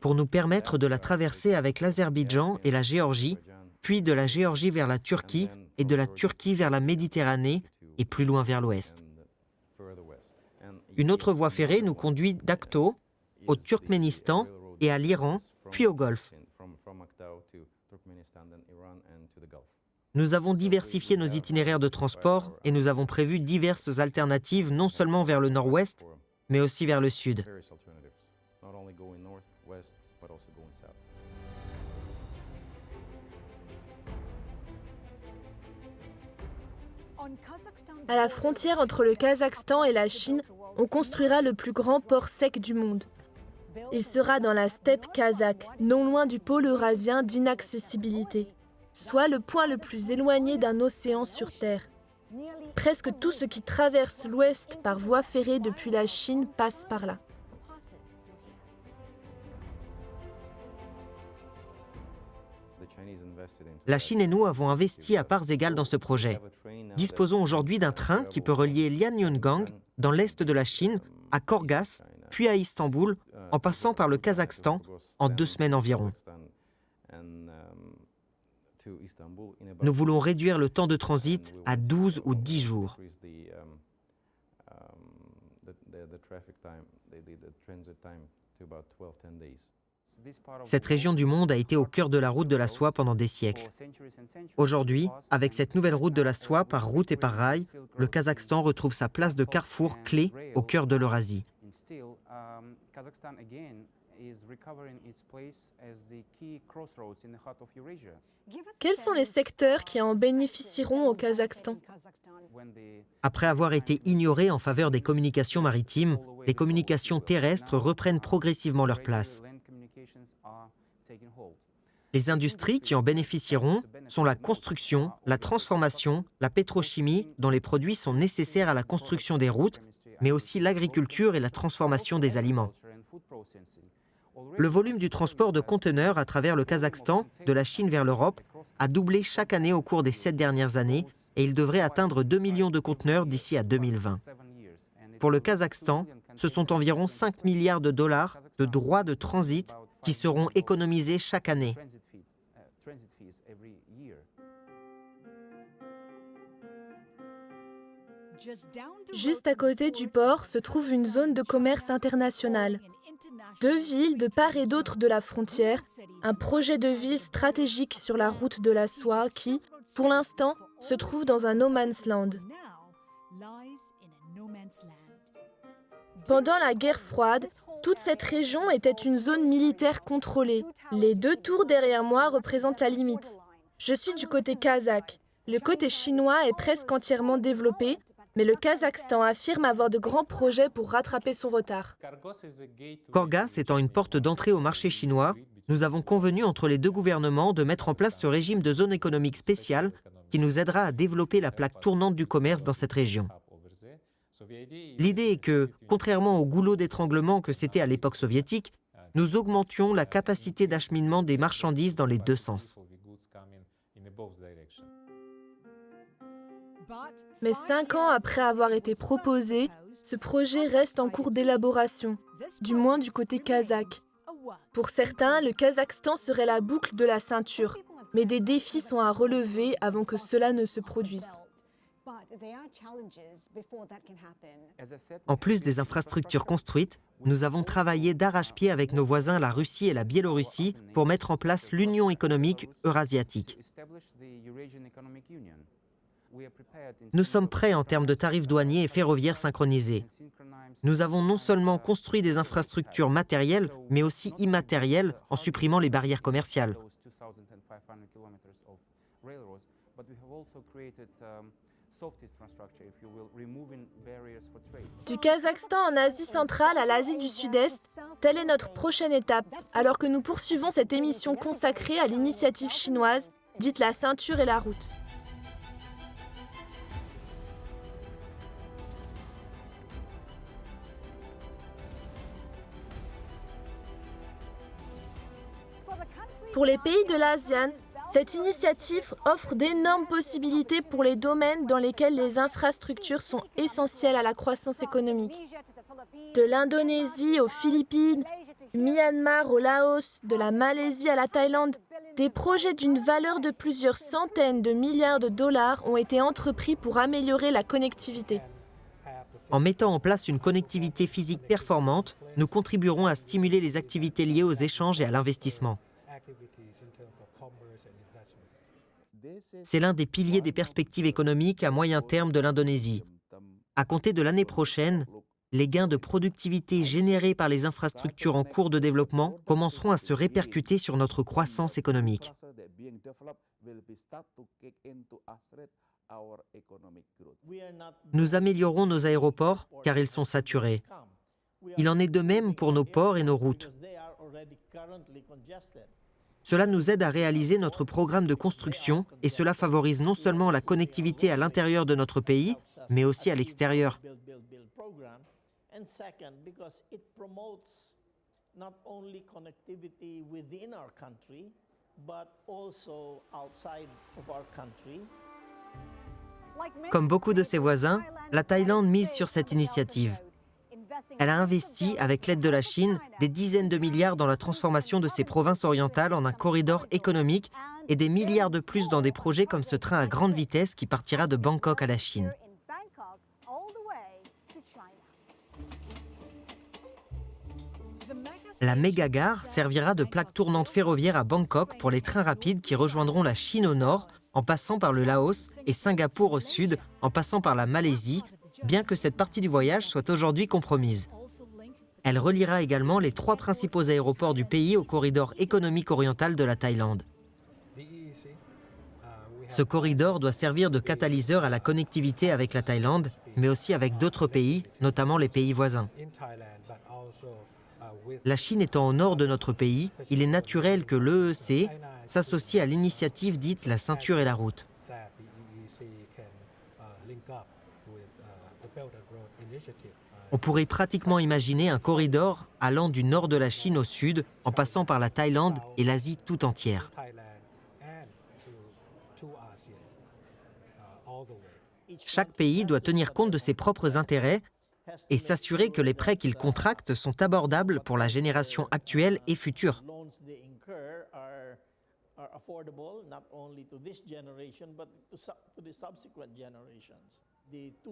A: pour nous permettre de la traverser avec l'Azerbaïdjan et la Géorgie, puis de la Géorgie vers la Turquie et de la Turquie vers la Méditerranée et plus loin vers l'ouest. Une autre voie ferrée nous conduit d'Aktau au Turkménistan et à l'Iran, puis au Golfe. Nous avons diversifié nos itinéraires de transport et nous avons prévu diverses alternatives non seulement vers le nord-ouest, mais aussi vers le sud.
B: À la frontière entre le Kazakhstan et la Chine, on construira le plus grand port sec du monde. Il sera dans la steppe kazakh, non loin du pôle eurasien d'inaccessibilité, soit le point le plus éloigné d'un océan sur Terre. Presque tout ce qui traverse l'Ouest par voie ferrée depuis la Chine passe par là.
A: La Chine et nous avons investi à parts égales dans ce projet. Disposons aujourd'hui d'un train qui peut relier Lianyungang, dans l'est de la Chine, à Korgas, puis à Istanbul, en passant par le Kazakhstan, en 2 semaines environ. Nous voulons réduire le temps de transit à 12 ou 10 jours. Cette région du monde a été au cœur de la route de la soie pendant des siècles. Aujourd'hui, avec cette nouvelle route de la soie par route et par rail, le Kazakhstan retrouve sa place de carrefour clé au cœur de l'Eurasie.
B: Quels sont les secteurs qui en bénéficieront au Kazakhstan ?
A: Après avoir été ignorées en faveur des communications maritimes, les communications terrestres reprennent progressivement leur place. Les industries qui en bénéficieront sont la construction, la transformation, la pétrochimie, dont les produits sont nécessaires à la construction des routes, mais aussi l'agriculture et la transformation des aliments. Le volume du transport de conteneurs à travers le Kazakhstan, de la Chine vers l'Europe, a doublé chaque année au cours des 7 dernières années et il devrait atteindre 2 millions de conteneurs d'ici à 2020. Pour le Kazakhstan, ce sont environ 5 milliards de dollars de droits de transit qui seront économisés chaque année.
B: Juste à côté du port se trouve une zone de commerce international. 2 villes de part et d'autre de la frontière, un projet de ville stratégique sur la route de la soie qui, pour l'instant, se trouve dans un no man's land. Pendant la guerre froide, toute cette région était une zone militaire contrôlée. Les 2 tours derrière moi représentent la limite. Je suis du côté kazakh. Le côté chinois est presque entièrement développé, mais le Kazakhstan affirme avoir de grands projets pour rattraper son retard.
A: Korgas étant une porte d'entrée au marché chinois, nous avons convenu entre les 2 gouvernements de mettre en place ce régime de zone économique spéciale qui nous aidera à développer la plaque tournante du commerce dans cette région. L'idée est que, contrairement au goulot d'étranglement que c'était à l'époque soviétique, nous augmentions la capacité d'acheminement des marchandises dans les 2 sens.
B: Mais 5 ans après avoir été proposé, ce projet reste en cours d'élaboration, du moins du côté kazakh. Pour certains, le Kazakhstan serait la boucle de la ceinture, mais des défis sont à relever avant que cela ne se produise.
A: En plus des infrastructures construites, nous avons travaillé d'arrache-pied avec nos voisins la Russie et la Biélorussie pour mettre en place l'Union économique eurasiatique. Nous sommes prêts en termes de tarifs douaniers et ferroviaires synchronisés. Nous avons non seulement construit des infrastructures matérielles, mais aussi immatérielles en supprimant les barrières commerciales.
B: Du Kazakhstan en Asie centrale à l'Asie du Sud-Est, telle est notre prochaine étape, alors que nous poursuivons cette émission consacrée à l'initiative chinoise, dite la ceinture et la route. Pour les pays de l'ASEAN, cette initiative offre d'énormes possibilités pour les domaines dans lesquels les infrastructures sont essentielles à la croissance économique. De l'Indonésie aux Philippines, du Myanmar au Laos, de la Malaisie à la Thaïlande, des projets d'une valeur de plusieurs centaines de milliards de dollars ont été entrepris pour améliorer la connectivité.
A: En mettant en place une connectivité physique performante, nous contribuerons à stimuler les activités liées aux échanges et à l'investissement. C'est l'un des piliers des perspectives économiques à moyen terme de l'Indonésie. À compter de l'année prochaine, les gains de productivité générés par les infrastructures en cours de développement commenceront à se répercuter sur notre croissance économique. Nous améliorons nos aéroports car ils sont saturés. Il en est de même pour nos ports et nos routes. Cela nous aide à réaliser notre programme de construction et cela favorise non seulement la connectivité à l'intérieur de notre pays, mais aussi à l'extérieur. Comme beaucoup de ses voisins, la Thaïlande mise sur cette initiative. Elle a investi, avec l'aide de la Chine, des dizaines de milliards dans la transformation de ses provinces orientales en un corridor économique et des milliards de plus dans des projets comme ce train à grande vitesse qui partira de Bangkok à la Chine. La méga-gare servira de plaque tournante ferroviaire à Bangkok pour les trains rapides qui rejoindront la Chine au nord, en passant par le Laos et Singapour au sud, en passant par la Malaisie, bien que cette partie du voyage soit aujourd'hui compromise. Elle reliera également les 3 principaux aéroports du pays au corridor économique oriental de la Thaïlande. Ce corridor doit servir de catalyseur à la connectivité avec la Thaïlande, mais aussi avec d'autres pays, notamment les pays voisins. La Chine étant au nord de notre pays, il est naturel que l'EEC s'associe à l'initiative dite la ceinture et la route. On pourrait pratiquement imaginer un corridor allant du nord de la Chine au sud, en passant par la Thaïlande et l'Asie tout entière. Chaque pays doit tenir compte de ses propres intérêts et s'assurer que les prêts qu'il contracte sont abordables pour la génération actuelle et future.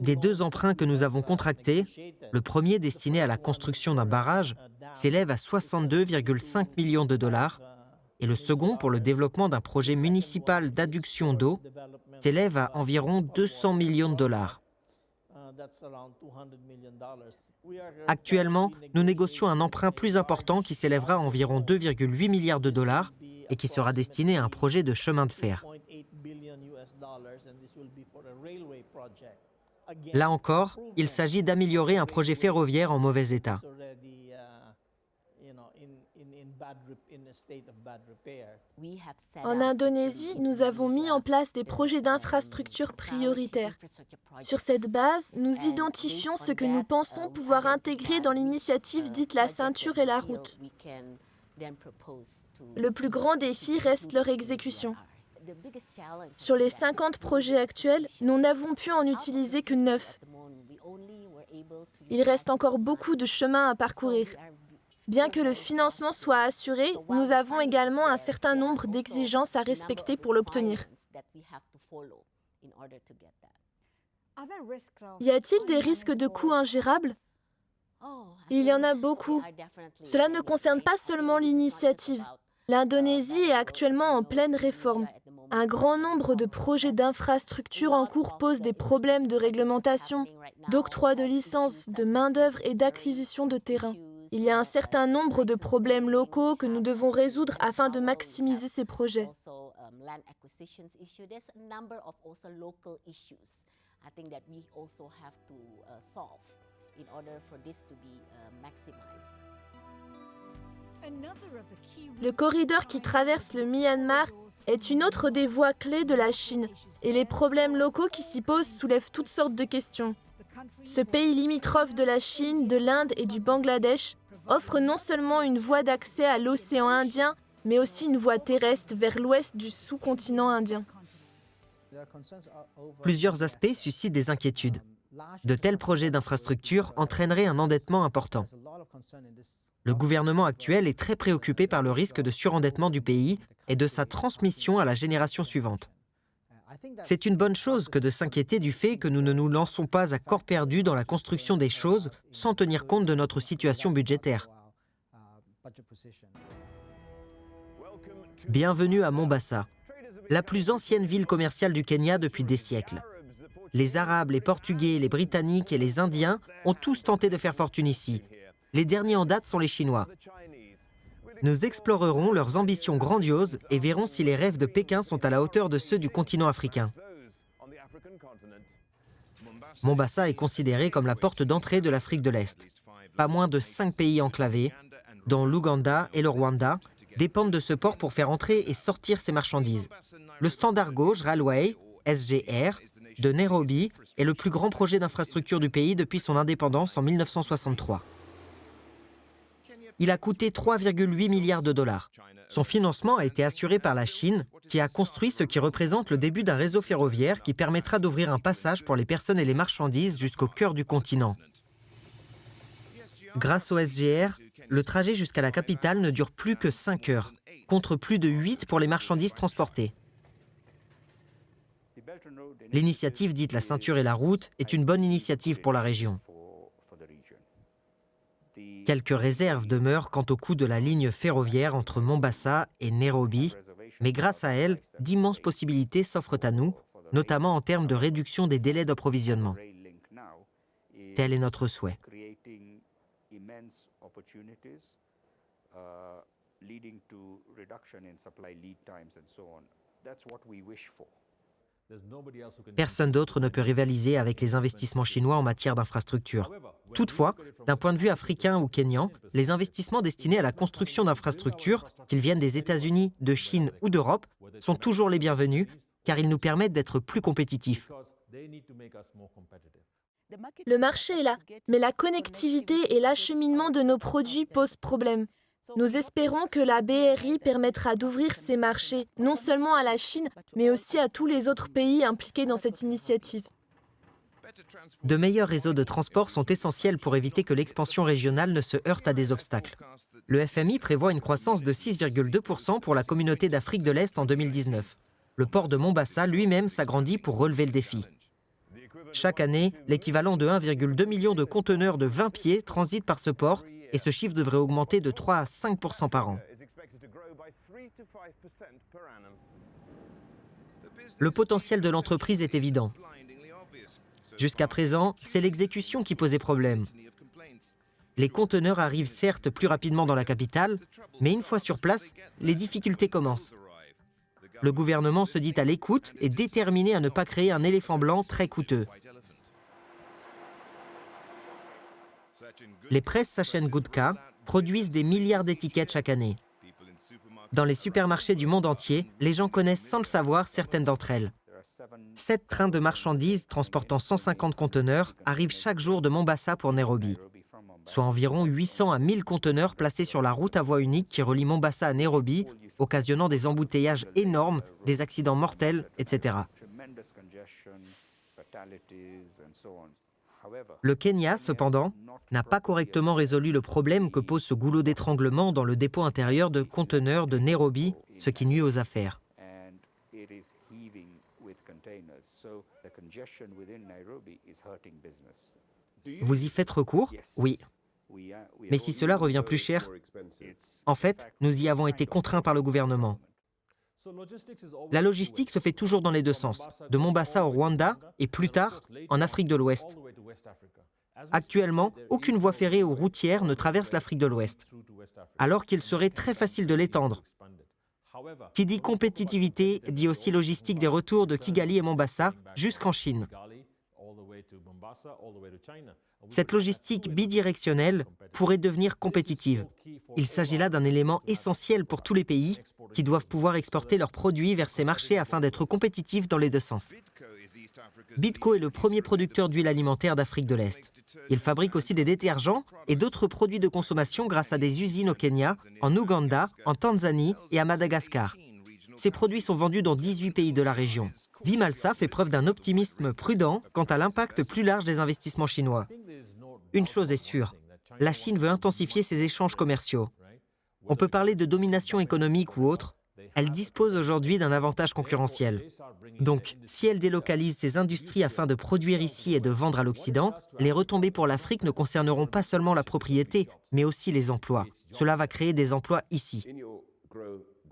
A: Des 2 emprunts que nous avons contractés, le premier destiné à la construction d'un barrage s'élève à 62,5 millions de dollars et le second pour le développement d'un projet municipal d'adduction d'eau s'élève à environ 200 millions de dollars. Actuellement, nous négocions un emprunt plus important qui s'élèvera à environ 2,8 milliards de dollars et qui sera destiné à un projet de chemin de fer. Là encore, il s'agit d'améliorer un projet ferroviaire en mauvais état.
B: En Indonésie, nous avons mis en place des projets d'infrastructures prioritaires. Sur cette base, nous identifions ce que nous pensons pouvoir intégrer dans l'initiative dite la ceinture et la route. Le plus grand défi reste leur exécution. Sur les 50 projets actuels, nous n'avons pu en utiliser que 9. Il reste encore beaucoup de chemin à parcourir. Bien que le financement soit assuré, nous avons également un certain nombre d'exigences à respecter pour l'obtenir. Y a-t-il des risques de coûts ingérables ? Il y en a beaucoup. Cela ne concerne pas seulement l'initiative. L'Indonésie est actuellement en pleine réforme. Un grand nombre de projets d'infrastructures en cours posent des problèmes de réglementation, d'octroi de licences, de main-d'œuvre et d'acquisition de terrain. Il y a un certain nombre de problèmes locaux que nous devons résoudre afin de maximiser ces projets. Le corridor qui traverse le Myanmar est une autre des voies clés de la Chine, et les problèmes locaux qui s'y posent soulèvent toutes sortes de questions. Ce pays limitrophe de la Chine, de l'Inde et du Bangladesh offre non seulement une voie d'accès à l'océan Indien, mais aussi une voie terrestre vers l'ouest du sous-continent indien.
A: Plusieurs aspects suscitent des inquiétudes. De tels projets d'infrastructure entraîneraient un endettement important. Le gouvernement actuel est très préoccupé par le risque de surendettement du pays et de sa transmission à la génération suivante. C'est une bonne chose que de s'inquiéter du fait que nous ne nous lançons pas à corps perdu dans la construction des choses sans tenir compte de notre situation budgétaire. Bienvenue à Mombasa, la plus ancienne ville commerciale du Kenya depuis des siècles. Les Arabes, les Portugais, les Britanniques et les Indiens ont tous tenté de faire fortune ici. Les derniers en date sont les Chinois. Nous explorerons leurs ambitions grandioses et verrons si les rêves de Pékin sont à la hauteur de ceux du continent africain. Mombasa est considérée comme la porte d'entrée de l'Afrique de l'Est. Pas moins de 5 pays enclavés, dont l'Ouganda et le Rwanda, dépendent de ce port pour faire entrer et sortir ces marchandises. Le Standard Gauge Railway, SGR, de Nairobi est le plus grand projet d'infrastructure du pays depuis son indépendance en 1963. Il a coûté 3,8 milliards de dollars. Son financement a été assuré par la Chine, qui a construit ce qui représente le début d'un réseau ferroviaire qui permettra d'ouvrir un passage pour les personnes et les marchandises jusqu'au cœur du continent. Grâce au SGR, le trajet jusqu'à la capitale ne dure plus que 5 heures, contre plus de 8 pour les marchandises transportées. L'initiative dite la ceinture et la route est une bonne initiative pour la région. Quelques réserves demeurent quant au coût de la ligne ferroviaire entre Mombasa et Nairobi, mais grâce à elle, d'immenses possibilités s'offrent à nous, notamment en termes de réduction des délais d'approvisionnement. Tel est notre souhait. Personne d'autre ne peut rivaliser avec les investissements chinois en matière d'infrastructures. Toutefois, d'un point de vue africain ou kényan, les investissements destinés à la construction d'infrastructures, qu'ils viennent des États-Unis, de Chine ou d'Europe, sont toujours les bienvenus, car ils nous permettent d'être plus compétitifs.
B: Le marché est là, mais la connectivité et l'acheminement de nos produits posent problème. Nous espérons que la BRI permettra d'ouvrir ces marchés, non seulement à la Chine, mais aussi à tous les autres pays impliqués dans cette initiative.
A: De meilleurs réseaux de transport sont essentiels pour éviter que l'expansion régionale ne se heurte à des obstacles. Le FMI prévoit une croissance de 6,2% pour la communauté d'Afrique de l'Est en 2019. Le port de Mombasa lui-même s'agrandit pour relever le défi. Chaque année, l'équivalent de 1,2 million de conteneurs de 20 pieds transitent par ce port, et ce chiffre devrait augmenter de 3 à 5% par an. Le potentiel de l'entreprise est évident. Jusqu'à présent, c'est l'exécution qui posait problème. Les conteneurs arrivent certes plus rapidement dans la capitale, mais une fois sur place, les difficultés commencent. Le gouvernement se dit à l'écoute et déterminé à ne pas créer un éléphant blanc très coûteux. Les presses Sachen Gutka produisent des milliards d'étiquettes chaque année. Dans les supermarchés du monde entier, les gens connaissent sans le savoir certaines d'entre elles. 7 trains de marchandises transportant 150 conteneurs arrivent chaque jour de Mombasa pour Nairobi, soit environ 800 à 1000 conteneurs placés sur la route à voie unique qui relie Mombasa à Nairobi occasionnant des embouteillages énormes, des accidents mortels, etc. Le Kenya, cependant, n'a pas correctement résolu le problème que pose ce goulot d'étranglement dans le dépôt intérieur de conteneurs de Nairobi, ce qui nuit aux affaires. Vous y faites recours? Oui. Mais si cela revient plus cher? En fait, nous y avons été contraints par le gouvernement. La logistique se fait toujours dans les deux sens, de Mombasa au Rwanda et plus tard en Afrique de l'Ouest. Actuellement, aucune voie ferrée ou routière ne traverse l'Afrique de l'Ouest, alors qu'il serait très facile de l'étendre. Qui dit compétitivité dit aussi logistique des retours de Kigali et Mombasa jusqu'en Chine. Cette logistique bidirectionnelle pourrait devenir compétitive. Il s'agit là d'un élément essentiel pour tous les pays qui doivent pouvoir exporter leurs produits vers ces marchés afin d'être compétitifs dans les deux sens. Bidco est le premier producteur d'huile alimentaire d'Afrique de l'Est. Il fabrique aussi des détergents et d'autres produits de consommation grâce à des usines au Kenya, en Ouganda, en Tanzanie et à Madagascar. Ces produits sont vendus dans 18 pays de la région. Vimalsa fait preuve d'un optimisme prudent quant à l'impact plus large des investissements chinois. Une chose est sûre, la Chine veut intensifier ses échanges commerciaux. On peut parler de domination économique ou autre, elle dispose aujourd'hui d'un avantage concurrentiel. Donc, si elle délocalise ses industries afin de produire ici et de vendre à l'Occident, les retombées pour l'Afrique ne concerneront pas seulement la propriété, mais aussi les emplois. Cela va créer des emplois ici.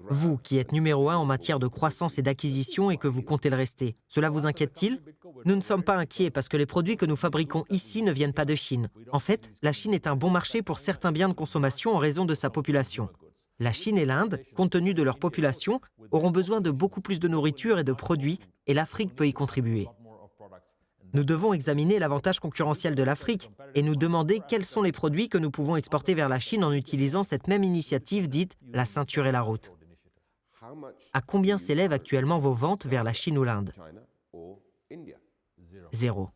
A: Vous, qui êtes numéro 1 en matière de croissance et d'acquisition et que vous comptez le rester, cela vous inquiète-t-il? Nous ne sommes pas inquiets parce que les produits que nous fabriquons ici ne viennent pas de Chine. En fait, la Chine est un bon marché pour certains biens de consommation en raison de sa population. La Chine et l'Inde, compte tenu de leur population, auront besoin de beaucoup plus de nourriture et de produits, et l'Afrique peut y contribuer. Nous devons examiner l'avantage concurrentiel de l'Afrique et nous demander quels sont les produits que nous pouvons exporter vers la Chine en utilisant cette même initiative dite « la ceinture et la route ». À combien s'élèvent actuellement vos ventes vers la Chine ou l'Inde? 0.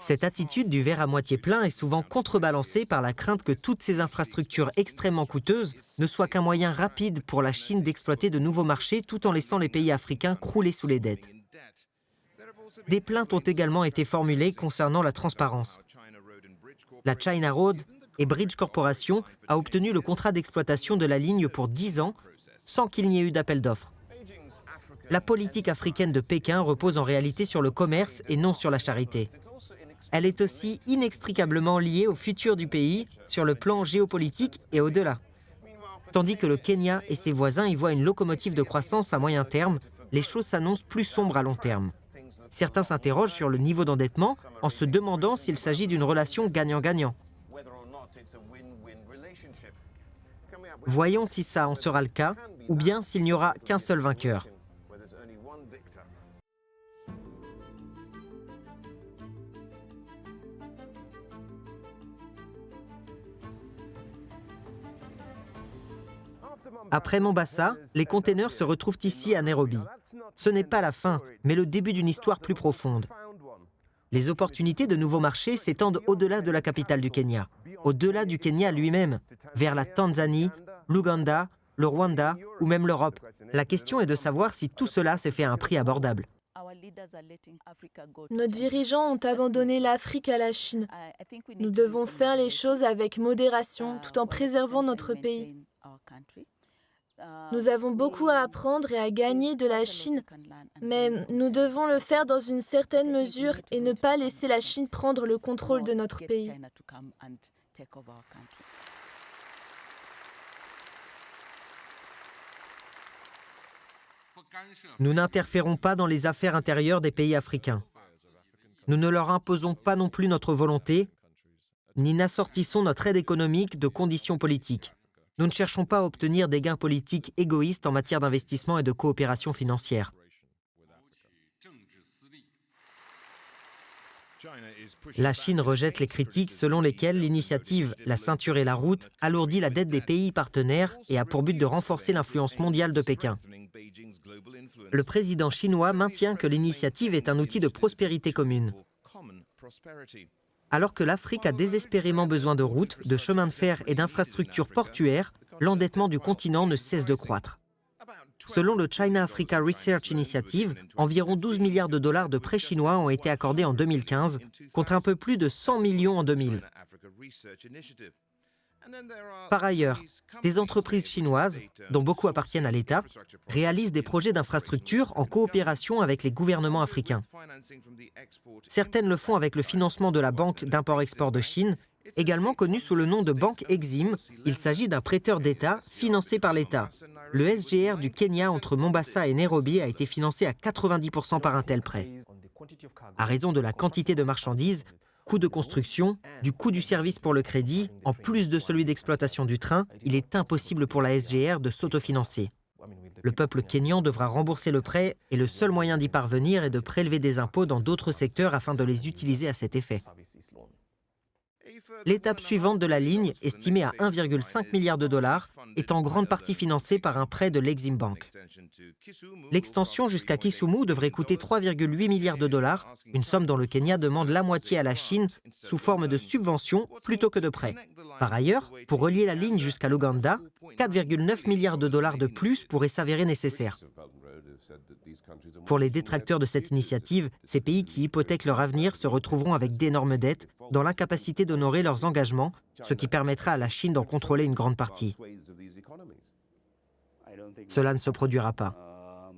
A: Cette attitude du verre à moitié plein est souvent contrebalancée par la crainte que toutes ces infrastructures extrêmement coûteuses ne soient qu'un moyen rapide pour la Chine d'exploiter de nouveaux marchés tout en laissant les pays africains crouler sous les dettes. Des plaintes ont également été formulées concernant la transparence. La China Road et Bridge Corporation a obtenu le contrat d'exploitation de la ligne pour 10 ans sans qu'il n'y ait eu d'appel d'offres. La politique africaine de Pékin repose en réalité sur le commerce et non sur la charité. Elle est aussi inextricablement liée au futur du pays sur le plan géopolitique et au-delà. Tandis que le Kenya et ses voisins y voient une locomotive de croissance à moyen terme, les choses s'annoncent plus sombres à long terme. Certains s'interrogent sur le niveau d'endettement en se demandant s'il s'agit d'une relation gagnant-gagnant. Voyons si ça en sera le cas, ou bien s'il n'y aura qu'un seul vainqueur. Après Mombasa, les containers se retrouvent ici à Nairobi. Ce n'est pas la fin, mais le début d'une histoire plus profonde. Les opportunités de nouveaux marchés s'étendent au-delà de la capitale du Kenya, au-delà du Kenya lui-même, vers la Tanzanie, l'Ouganda, le Rwanda ou même l'Europe. La question est de savoir si tout cela s'est fait à un prix abordable.
B: Nos dirigeants ont abandonné l'Afrique à la Chine. Nous devons faire les choses avec modération tout en préservant notre pays. Nous avons beaucoup à apprendre et à gagner de la Chine, mais nous devons le faire dans une certaine mesure et ne pas laisser la Chine prendre le contrôle de notre pays.
A: Nous n'interférons pas dans les affaires intérieures des pays africains. Nous ne leur imposons pas non plus notre volonté, ni n'assortissons notre aide économique de conditions politiques. Nous ne cherchons pas à obtenir des gains politiques égoïstes en matière d'investissement et de coopération financière. La Chine rejette les critiques selon lesquelles l'initiative « La ceinture et la route » alourdit la dette des pays partenaires et a pour but de renforcer l'influence mondiale de Pékin. Le président chinois maintient que l'initiative est un outil de prospérité commune. Alors que l'Afrique a désespérément besoin de routes, de chemins de fer et d'infrastructures portuaires, l'endettement du continent ne cesse de croître. Selon le China Africa Research Initiative, environ 12 milliards de dollars de prêts chinois ont été accordés en 2015, contre un peu plus de 100 millions en 2000. Par ailleurs, des entreprises chinoises, dont beaucoup appartiennent à l'État, réalisent des projets d'infrastructure en coopération avec les gouvernements africains. Certaines le font avec le financement de la Banque d'import-export de Chine, également connue sous le nom de Banque Exim. Il s'agit d'un prêteur d'État financé par l'État. Le SGR du Kenya entre Mombasa et Nairobi a été financé à 90% par un tel prêt. À raison de la quantité de marchandises, coût de construction, du coût du service pour le crédit, en plus de celui d'exploitation du train, il est impossible pour la SGR de s'autofinancer. Le peuple kényan devra rembourser le prêt et le seul moyen d'y parvenir est de prélever des impôts dans d'autres secteurs afin de les utiliser à cet effet. L'étape suivante de la ligne, estimée à 1,5 milliard de dollars, est en grande partie financée par un prêt de l'Exim Bank. L'extension jusqu'à Kisumu devrait coûter 3,8 milliards de dollars, une somme dont le Kenya demande la moitié à la Chine sous forme de subvention plutôt que de prêt. Par ailleurs, pour relier la ligne jusqu'à l'Ouganda, 4,9 milliards de dollars de plus pourraient s'avérer nécessaires. Pour les détracteurs de cette initiative, ces pays qui hypothèquent leur avenir se retrouveront avec d'énormes dettes, dans l'incapacité d'honorer leurs engagements, ce qui permettra à la Chine d'en contrôler une grande partie. Cela ne se produira pas.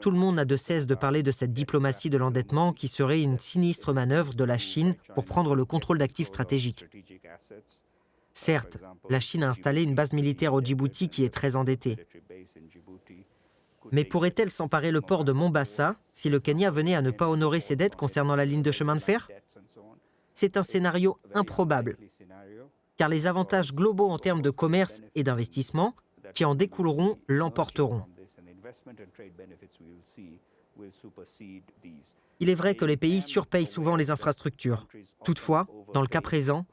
A: Tout le monde n'a de cesse de parler de cette diplomatie de l'endettement qui serait une sinistre manœuvre de la Chine pour prendre le contrôle d'actifs stratégiques. Certes, la Chine a installé une base militaire au Djibouti qui est très endettée. Mais pourrait-elle s'emparer le port de Mombasa si le Kenya venait à ne pas honorer ses dettes concernant la ligne de chemin de fer? C'est un scénario improbable, car les avantages globaux en termes de commerce et d'investissement qui en découleront l'emporteront. Il est vrai que les pays surpayent souvent les infrastructures. Toutefois, dans le cas présent,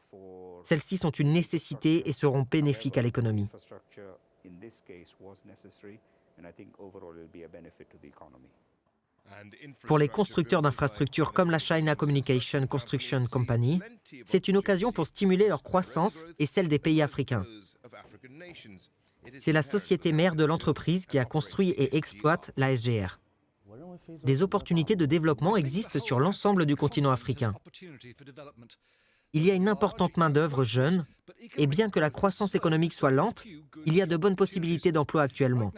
A: celles-ci sont une nécessité et seront bénéfiques à l'économie. Pour les constructeurs d'infrastructures comme la China Communication Construction Company, c'est une occasion pour stimuler leur croissance et celle des pays africains. C'est la société mère de l'entreprise qui a construit et exploite la SGR. Des opportunités de développement existent sur l'ensemble du continent africain. Il y a une importante main-d'œuvre jeune, et bien que la croissance économique soit lente, il y a de bonnes possibilités d'emploi actuellement.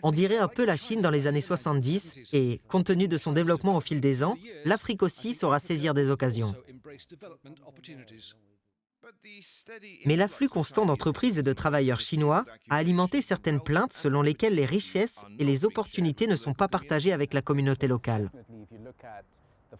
A: On dirait un peu la Chine dans les années 70 et, compte tenu de son développement au fil des ans, l'Afrique aussi saura saisir des occasions. Mais l'afflux constant d'entreprises et de travailleurs chinois a alimenté certaines plaintes selon lesquelles les richesses et les opportunités ne sont pas partagées avec la communauté locale.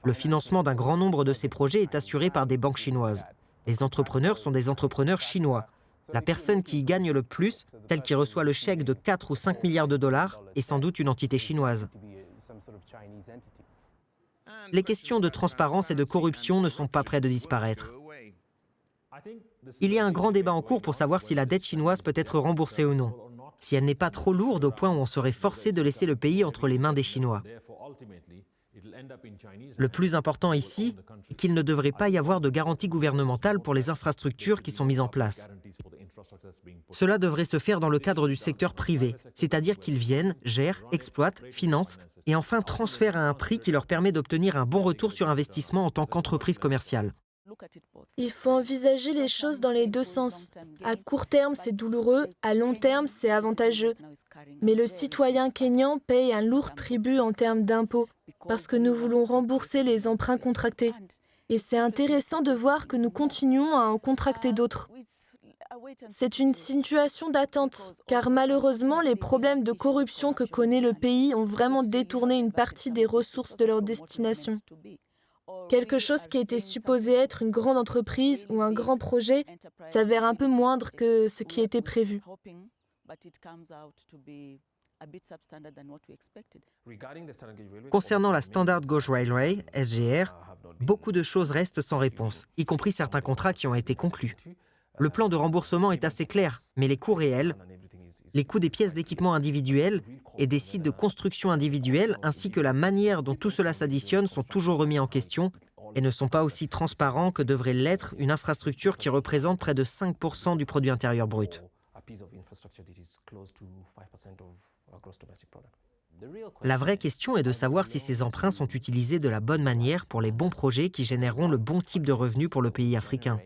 A: Le financement d'un grand nombre de ces projets est assuré par des banques chinoises. Les entrepreneurs sont des entrepreneurs chinois. La personne qui y gagne le plus, celle qui reçoit le chèque de 4 ou 5 milliards de dollars, est sans doute une entité chinoise. Les questions de transparence et de corruption ne sont pas près de disparaître. Il y a un grand débat en cours pour savoir si la dette chinoise peut être remboursée ou non, si elle n'est pas trop lourde au point où on serait forcé de laisser le pays entre les mains des Chinois. Le plus important ici est qu'il ne devrait pas y avoir de garantie gouvernementale pour les infrastructures qui sont mises en place. Cela devrait se faire dans le cadre du secteur privé, c'est-à-dire qu'ils viennent, gèrent, exploitent, financent et enfin transfèrent à un prix qui leur permet d'obtenir un bon retour sur investissement en tant qu'entreprise commerciale.
B: Il faut envisager les choses dans les deux sens. À court terme, c'est douloureux, à long terme, c'est avantageux. Mais le citoyen kényan paye un lourd tribut en termes d'impôts, parce que nous voulons rembourser les emprunts contractés. Et c'est intéressant de voir que nous continuons à en contracter d'autres. C'est une situation d'attente, car malheureusement, les problèmes de corruption que connaît le pays ont vraiment détourné une partie des ressources de leur destination. Quelque chose qui était supposé être une grande entreprise ou un grand projet s'avère un peu moindre que ce qui était prévu.
A: Concernant la Standard Gauge Railway, SGR, beaucoup de choses restent sans réponse, y compris certains contrats qui ont été conclus. Le plan de remboursement est assez clair, mais les coûts réels, les coûts des pièces d'équipement individuelles et des sites de construction individuels, ainsi que la manière dont tout cela s'additionne sont toujours remis en question et ne sont pas aussi transparents que devrait l'être une infrastructure qui représente près de 5% du produit intérieur brut. La vraie question est de savoir si ces emprunts sont utilisés de la bonne manière pour les bons projets qui généreront le bon type de revenus pour le pays africain.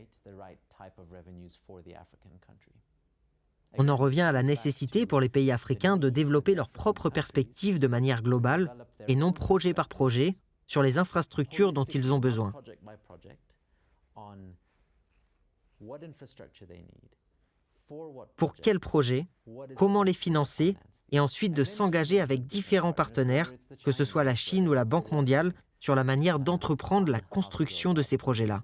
A: On en revient à la nécessité pour les pays africains de développer leurs propres perspectives de manière globale et non projet par projet sur les infrastructures dont ils ont besoin. Pour quels projets, comment les financer et ensuite de s'engager avec différents partenaires, que ce soit la Chine ou la Banque mondiale, sur la manière d'entreprendre la construction de ces projets-là.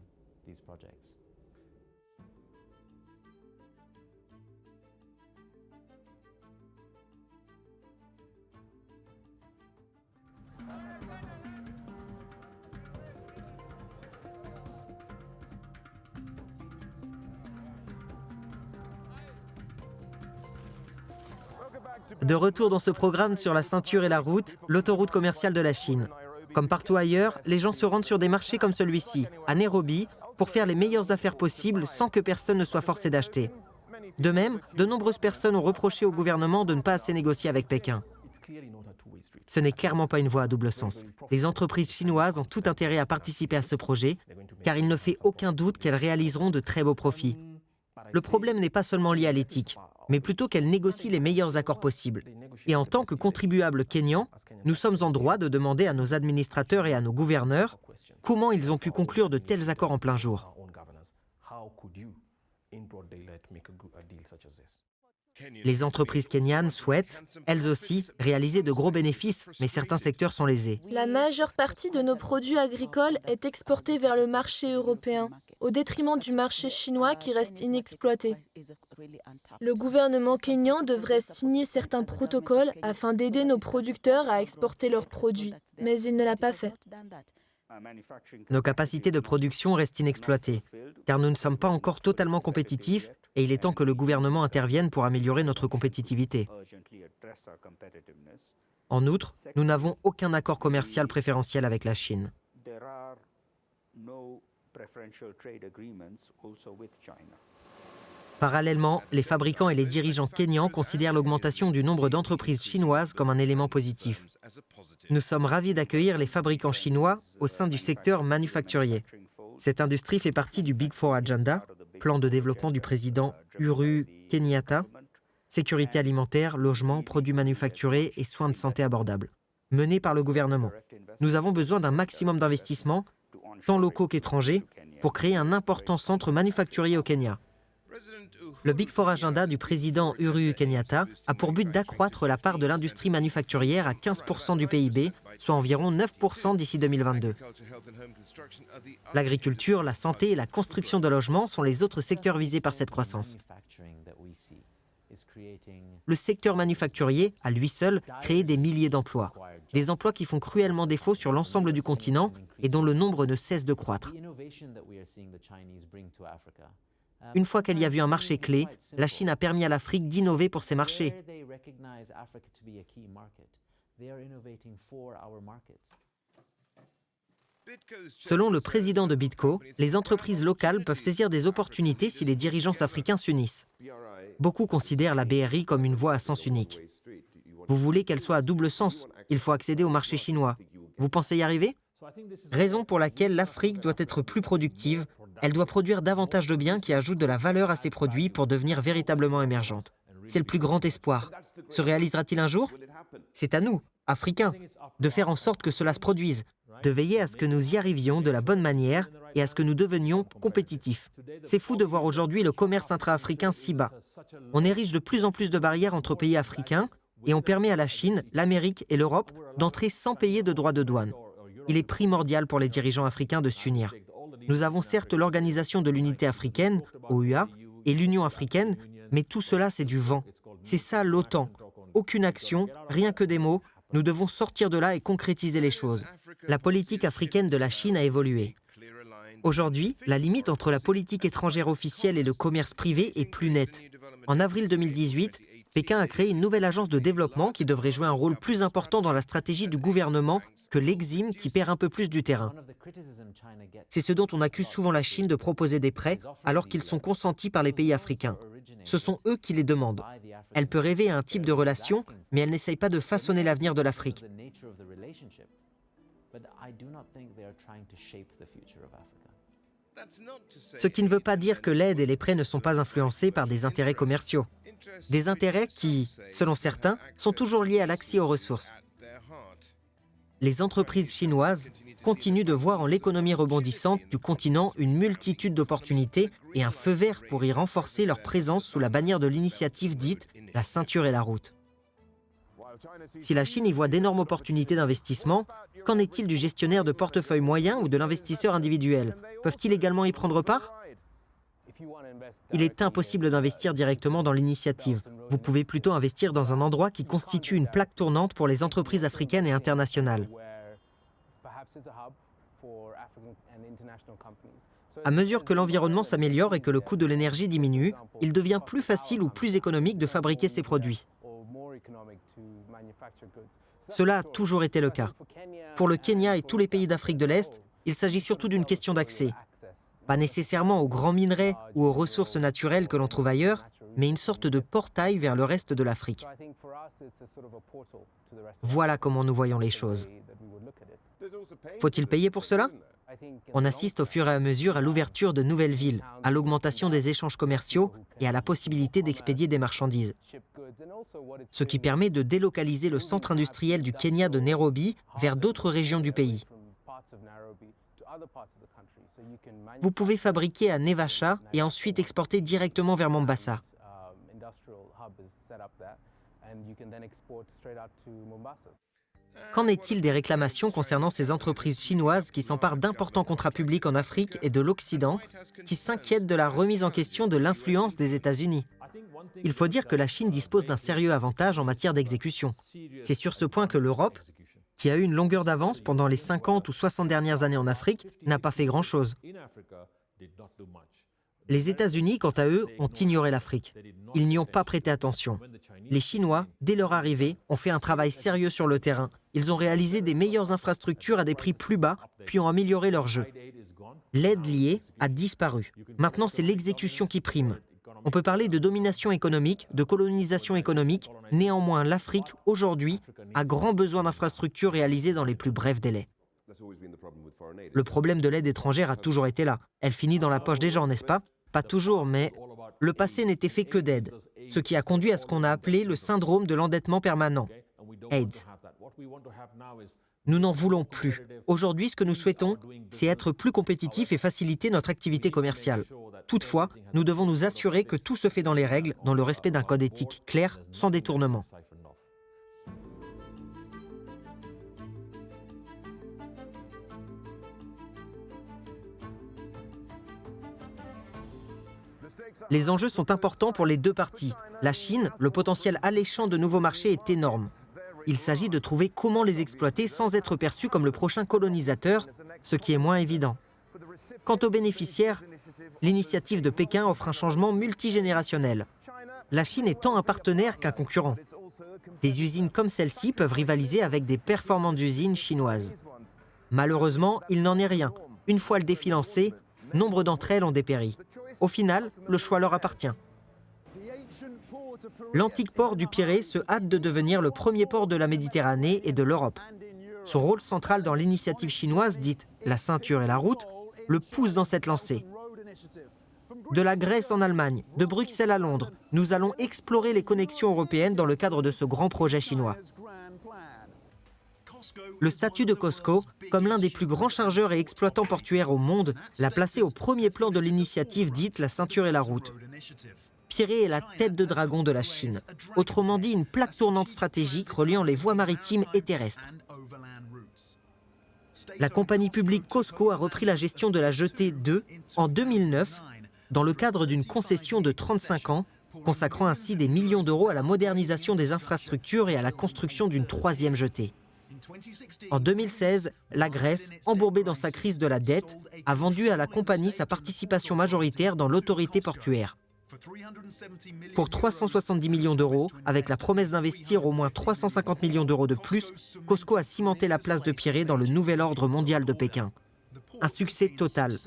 A: De retour dans ce programme sur la ceinture et la route, l'autoroute commerciale de la Chine. Comme partout ailleurs, les gens se rendent sur des marchés comme celui-ci, à Nairobi, pour faire les meilleures affaires possibles sans que personne ne soit forcé d'acheter. De même, de nombreuses personnes ont reproché au gouvernement de ne pas assez négocier avec Pékin. Ce n'est clairement pas une voie à double sens. Les entreprises chinoises ont tout intérêt à participer à ce projet, car il ne fait aucun doute qu'elles réaliseront de très beaux profits. Le problème n'est pas seulement lié à l'éthique, mais plutôt qu'elles négocient les meilleurs accords possibles. Et en tant que contribuables kényans, nous sommes en droit de demander à nos administrateurs et à nos gouverneurs comment ils ont pu conclure de tels accords en plein jour. Les entreprises kenyanes souhaitent, elles aussi, réaliser de gros bénéfices, mais certains secteurs sont lésés.
B: La majeure partie de nos produits agricoles est exportée vers le marché européen, au détriment du marché chinois qui reste inexploité. Le gouvernement kényan devrait signer certains protocoles afin d'aider nos producteurs à exporter leurs produits, mais il ne l'a pas fait.
A: Nos capacités de production restent inexploitées, car nous ne sommes pas encore totalement compétitifs et il est temps que le gouvernement intervienne pour améliorer notre compétitivité. En outre, nous n'avons aucun accord commercial préférentiel avec la Chine. Parallèlement, les fabricants et les dirigeants kényans considèrent l'augmentation du nombre d'entreprises chinoises comme un élément positif. Nous sommes ravis d'accueillir les fabricants chinois au sein du secteur manufacturier. Cette industrie fait partie du Big Four Agenda, plan de développement du président Uhuru Kenyatta, sécurité alimentaire, logement, produits manufacturés et soins de santé abordables, mené par le gouvernement. Nous avons besoin d'un maximum d'investissements, tant locaux qu'étrangers, pour créer un important centre manufacturier au Kenya. Le Big Four Agenda du président Uhuru Kenyatta a pour but d'accroître la part de l'industrie manufacturière à 15% du PIB, soit environ 9% d'ici 2022. L'agriculture, la santé et la construction de logements sont les autres secteurs visés par cette croissance. Le secteur manufacturier, à lui seul, crée des milliers d'emplois. Des emplois qui font cruellement défaut sur l'ensemble du continent et dont le nombre ne cesse de croître. Une fois qu'elle y a vu un marché clé, la Chine a permis à l'Afrique d'innover pour ces marchés. Selon le président de BITCO, les entreprises locales peuvent saisir des opportunités si les dirigeants africains s'unissent. Beaucoup considèrent la BRI comme une voie à sens unique. Vous voulez qu'elle soit à double sens, il faut accéder au marché chinois. Vous pensez y arriver ? Raison pour laquelle l'Afrique doit être plus productive, elle doit produire davantage de biens qui ajoutent de la valeur à ses produits pour devenir véritablement émergente. C'est le plus grand espoir. Se réalisera-t-il un jour ? C'est à nous, Africains, de faire en sorte que cela se produise, de veiller à ce que nous y arrivions de la bonne manière et à ce que nous devenions compétitifs. C'est fou de voir aujourd'hui le commerce intra-africain si bas. On érige de plus en plus de barrières entre pays africains et on permet à la Chine, l'Amérique et l'Europe d'entrer sans payer de droits de douane. Il est primordial pour les dirigeants africains de s'unir. Nous avons certes l'Organisation de l'Unité africaine, OUA, et l'Union africaine, mais tout cela c'est du vent. C'est ça l'OTAN. Aucune action, rien que des mots. Nous devons sortir de là et concrétiser les choses. La politique africaine de la Chine a évolué. Aujourd'hui, la limite entre la politique étrangère officielle et le commerce privé est plus nette. En avril 2018, Pékin a créé une nouvelle agence de développement qui devrait jouer un rôle plus important dans la stratégie du gouvernement que l'exime qui perd un peu plus du terrain. C'est ce dont on accuse souvent la Chine de proposer des prêts alors qu'ils sont consentis par les pays africains. Ce sont eux qui les demandent. Elle peut rêver à un type de relation, mais elle n'essaye pas de façonner l'avenir de l'Afrique. Ce qui ne veut pas dire que l'aide et les prêts ne sont pas influencés par des intérêts commerciaux. Des intérêts qui, selon certains, sont toujours liés à l'accès aux ressources. Les entreprises chinoises continuent de voir en l'économie rebondissante du continent une multitude d'opportunités et un feu vert pour y renforcer leur présence sous la bannière de l'initiative dite « la ceinture et la route ». Si la Chine y voit d'énormes opportunités d'investissement, qu'en est-il du gestionnaire de portefeuille moyen ou de l'investisseur individuel? Peuvent-ils également y prendre part? Il est impossible d'investir directement dans l'initiative. Vous pouvez plutôt investir dans un endroit qui constitue une plaque tournante pour les entreprises africaines et internationales. À mesure que l'environnement s'améliore et que le coût de l'énergie diminue, il devient plus facile ou plus économique de fabriquer ces produits. Cela a toujours été le cas. Pour le Kenya et tous les pays d'Afrique de l'Est, il s'agit surtout d'une question d'accès. Pas nécessairement aux grands minerais ou aux ressources naturelles que l'on trouve ailleurs, mais une sorte de portail vers le reste de l'Afrique. Voilà comment nous voyons les choses. Faut-il payer pour cela? On assiste au fur et à mesure à l'ouverture de nouvelles villes, à l'augmentation des échanges commerciaux et à la possibilité d'expédier des marchandises. Ce qui permet de délocaliser le centre industriel du Kenya de Nairobi vers d'autres régions du pays. Vous pouvez fabriquer à Naivasha et ensuite exporter directement vers Mombasa. Qu'en est-il des réclamations concernant ces entreprises chinoises qui s'emparent d'importants contrats publics en Afrique et de l'Occident, qui s'inquiètent de la remise en question de l'influence des États-Unis? Il faut dire que la Chine dispose d'un sérieux avantage en matière d'exécution. C'est sur ce point que l'Europe, qui a eu une longueur d'avance pendant les 50 ou 60 dernières années en Afrique, n'a pas fait grand-chose. Les États-Unis, quant à eux, ont ignoré l'Afrique. Ils n'y ont pas prêté attention. Les Chinois, dès leur arrivée, ont fait un travail sérieux sur le terrain. Ils ont réalisé des meilleures infrastructures à des prix plus bas, puis ont amélioré leur jeu. L'aide liée a disparu. Maintenant, c'est l'exécution qui prime. On peut parler de domination économique, de colonisation économique. Néanmoins, l'Afrique, aujourd'hui, a grand besoin d'infrastructures réalisées dans les plus brefs délais. Le problème de l'aide étrangère a toujours été là. Elle finit dans la poche des gens, n'est-ce pas? Pas toujours, mais le passé n'était fait que d'aide, ce qui a conduit à ce qu'on a appelé le syndrome de l'endettement permanent, AIDS. Nous n'en voulons plus. Aujourd'hui, ce que nous souhaitons, c'est être plus compétitifs et faciliter notre activité commerciale. Toutefois, nous devons nous assurer que tout se fait dans les règles, dans le respect d'un code éthique clair, sans détournement. Les enjeux sont importants pour les deux parties. La Chine, le potentiel alléchant de nouveaux marchés est énorme. Il s'agit de trouver comment les exploiter sans être perçu comme le prochain colonisateur, ce qui est moins évident. Quant aux bénéficiaires, l'initiative de Pékin offre un changement multigénérationnel. La Chine est tant un partenaire qu'un concurrent. Des usines comme celle-ci peuvent rivaliser avec des performantes usines chinoises. Malheureusement, il n'en est rien. Une fois le défi lancé, nombre d'entre elles ont dépéri. Au final, le choix leur appartient. L'antique port du Pirée se hâte de devenir le premier port de la Méditerranée et de l'Europe. Son rôle central dans l'initiative chinoise dite « la ceinture et la route » le pousse dans cette lancée. De la Grèce en Allemagne, de Bruxelles à Londres, nous allons explorer les connexions européennes dans le cadre de ce grand projet chinois. Le statut de COSCO, comme l'un des plus grands chargeurs et exploitants portuaires au monde, l'a placé au premier plan de l'initiative dite « la ceinture et la route ». Pirée est la tête de dragon de la Chine, autrement dit une plaque tournante stratégique reliant les voies maritimes et terrestres. La compagnie publique COSCO a repris la gestion de la jetée 2 en 2009 dans le cadre d'une concession de 35 ans, consacrant ainsi des millions d'euros à la modernisation des infrastructures et à la construction d'une troisième jetée. En 2016, la Grèce, embourbée dans sa crise de la dette, a vendu à la compagnie sa participation majoritaire dans l'autorité portuaire. Pour 370 millions d'euros, avec la promesse d'investir au moins 350 millions d'euros de plus, COSCO a cimenté la place de Pirée dans le nouvel ordre mondial de Pékin. Un succès total.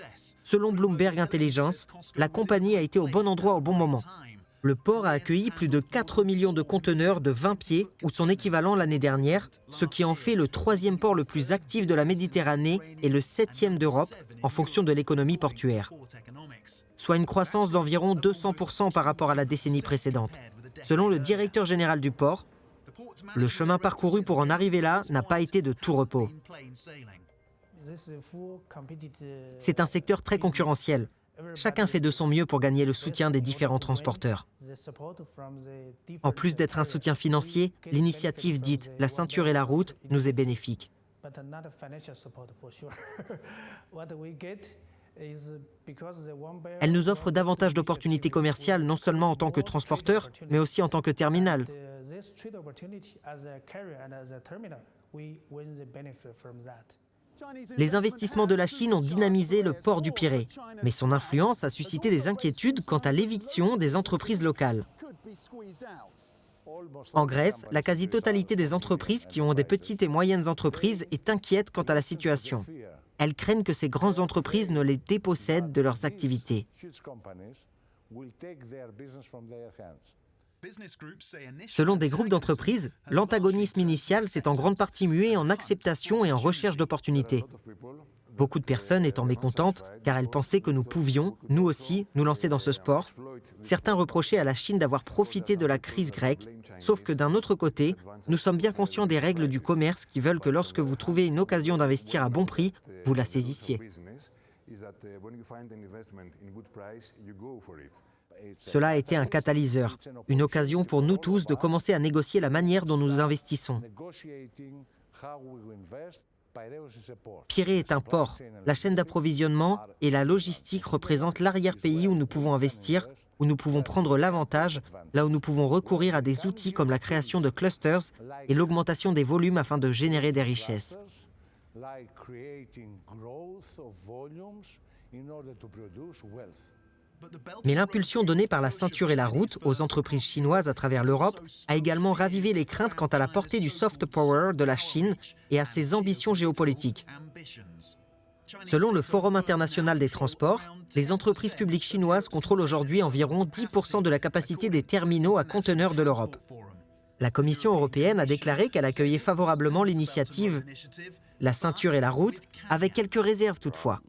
A: Selon Bloomberg Intelligence, la compagnie a été au bon endroit au bon moment. Le port a accueilli plus de 4 millions de conteneurs de 20 pieds ou son équivalent l'année dernière, ce qui en fait le 3e port le plus actif de la Méditerranée et le 7e d'Europe en fonction de l'économie portuaire. Soit une croissance d'environ 200% par rapport à la décennie précédente. Selon le directeur général du port, le chemin parcouru pour en arriver là n'a pas été de tout repos. C'est un secteur très concurrentiel. Chacun fait de son mieux pour gagner le soutien des différents transporteurs. En plus d'être un soutien financier, l'initiative dite « La ceinture et la route » nous est bénéfique. Elle nous offre davantage d'opportunités commerciales, non seulement en tant que transporteur, mais aussi en tant que terminal. Les investissements de la Chine ont dynamisé le port du Pirée, mais son influence a suscité des inquiétudes quant à l'éviction des entreprises locales. En Grèce, la quasi-totalité des entreprises qui ont des petites et moyennes entreprises est inquiète quant à la situation. Elles craignent que ces grandes entreprises ne les dépossèdent de leurs activités. Selon des groupes d'entreprises, l'antagonisme initial s'est en grande partie mué en acceptation et en recherche d'opportunités. Beaucoup de personnes étant mécontentes car elles pensaient que nous pouvions, nous aussi, nous lancer dans ce sport. Certains reprochaient à la Chine d'avoir profité de la crise grecque, sauf que d'un autre côté, nous sommes bien conscients des règles du commerce qui veulent que lorsque vous trouvez une occasion d'investir à bon prix, vous la saisissiez. Cela a été un catalyseur, une occasion pour nous tous de commencer à négocier la manière dont nous investissons. Pirée est un port. La chaîne d'approvisionnement et la logistique représentent l'arrière-pays où nous pouvons investir, où nous pouvons prendre l'avantage, là où nous pouvons recourir à des outils comme la création de clusters et l'augmentation des volumes afin de générer des richesses. Mais l'impulsion donnée par la ceinture et la route aux entreprises chinoises à travers l'Europe a également ravivé les craintes quant à la portée du soft power de la Chine et à ses ambitions géopolitiques. Selon le Forum international des transports, les entreprises publiques chinoises contrôlent aujourd'hui environ 10% de la capacité des terminaux à conteneurs de l'Europe. La Commission européenne a déclaré qu'elle accueillait favorablement l'initiative « La ceinture et la route », avec quelques réserves toutefois.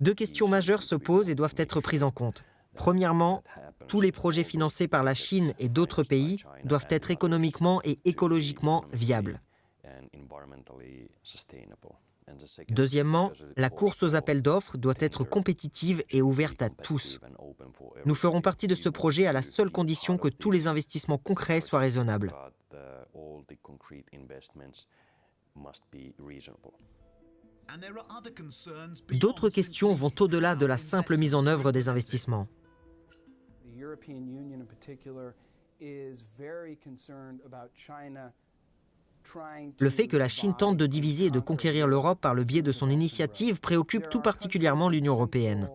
A: 2 questions majeures se posent et doivent être prises en compte. Premièrement, tous les projets financés par la Chine et d'autres pays doivent être économiquement et écologiquement viables. Deuxièmement, la course aux appels d'offres doit être compétitive et ouverte à tous. Nous ferons partie de ce projet à la seule condition que tous les investissements concrets soient raisonnables. D'autres questions vont au-delà de la simple mise en œuvre des investissements. Le fait que la Chine tente de diviser et de conquérir l'Europe par le biais de son initiative préoccupe tout particulièrement l'Union européenne.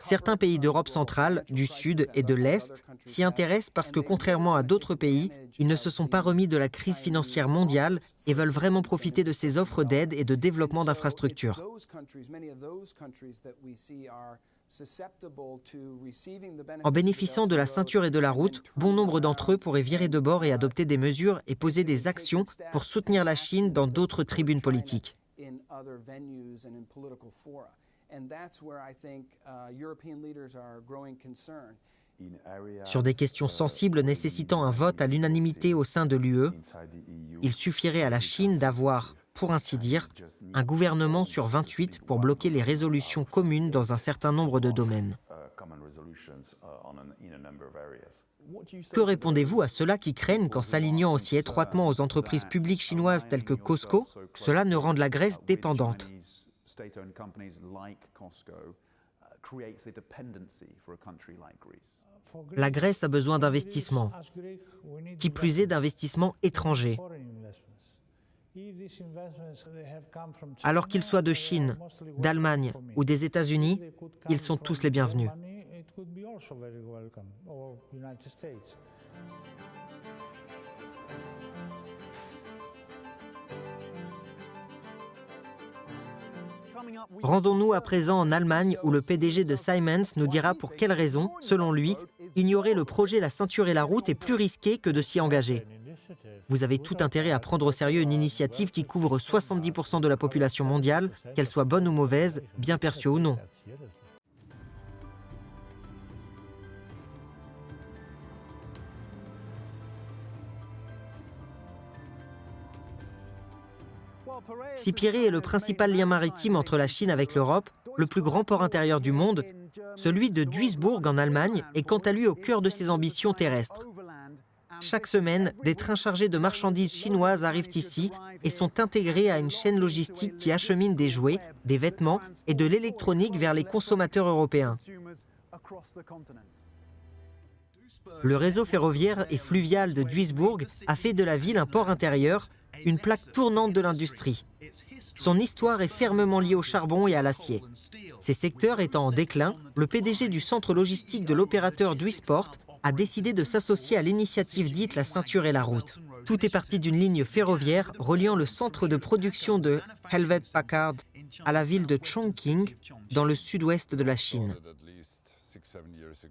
A: Certains pays d'Europe centrale, du Sud et de l'Est s'y intéressent parce que, contrairement à d'autres pays, ils ne se sont pas remis de la crise financière mondiale et veulent vraiment profiter de ces offres d'aide et de développement d'infrastructures. En bénéficiant de la ceinture et de la route, bon nombre d'entre eux pourraient virer de bord et adopter des mesures et poser des actions pour soutenir la Chine dans d'autres tribunes politiques. Sur des questions sensibles nécessitant un vote à l'unanimité au sein de l'UE, il suffirait à la Chine d'avoir, pour ainsi dire, un gouvernement sur 28 pour bloquer les résolutions communes dans un certain nombre de domaines. Que répondez-vous à ceux-là qui craignent qu'en s'alignant aussi étroitement aux entreprises publiques chinoises telles que COSCO, cela ne rende la Grèce dépendante ? La Grèce a besoin d'investissements, qui plus est d'investissements étrangers. Alors qu'ils soient de Chine, d'Allemagne ou des États-Unis, ils sont tous les bienvenus. Rendons-nous à présent en Allemagne où le PDG de Siemens nous dira pour quelles raisons, selon lui, ignorer le projet La ceinture et la route est plus risqué que de s'y engager. Vous avez tout intérêt à prendre au sérieux une initiative qui couvre 70% de la population mondiale, qu'elle soit bonne ou mauvaise, bien perçue ou non. Si Pirée est le principal lien maritime entre la Chine avec l'Europe, le plus grand port intérieur du monde, celui de Duisburg en Allemagne est quant à lui au cœur de ses ambitions terrestres. Chaque semaine, des trains chargés de marchandises chinoises arrivent ici et sont intégrés à une chaîne logistique qui achemine des jouets, des vêtements et de l'électronique vers les consommateurs européens. Le réseau ferroviaire et fluvial de Duisburg a fait de la ville un port intérieur, une plaque tournante de l'industrie. Son histoire est fermement liée au charbon et à l'acier. Ces secteurs étant en déclin, le PDG du centre logistique de l'opérateur Duisport a décidé de s'associer à l'initiative dite La ceinture et la route. Tout est parti d'une ligne ferroviaire reliant le centre de production de Hewlett-Packard à la ville de Chongqing, dans le sud-ouest de la Chine.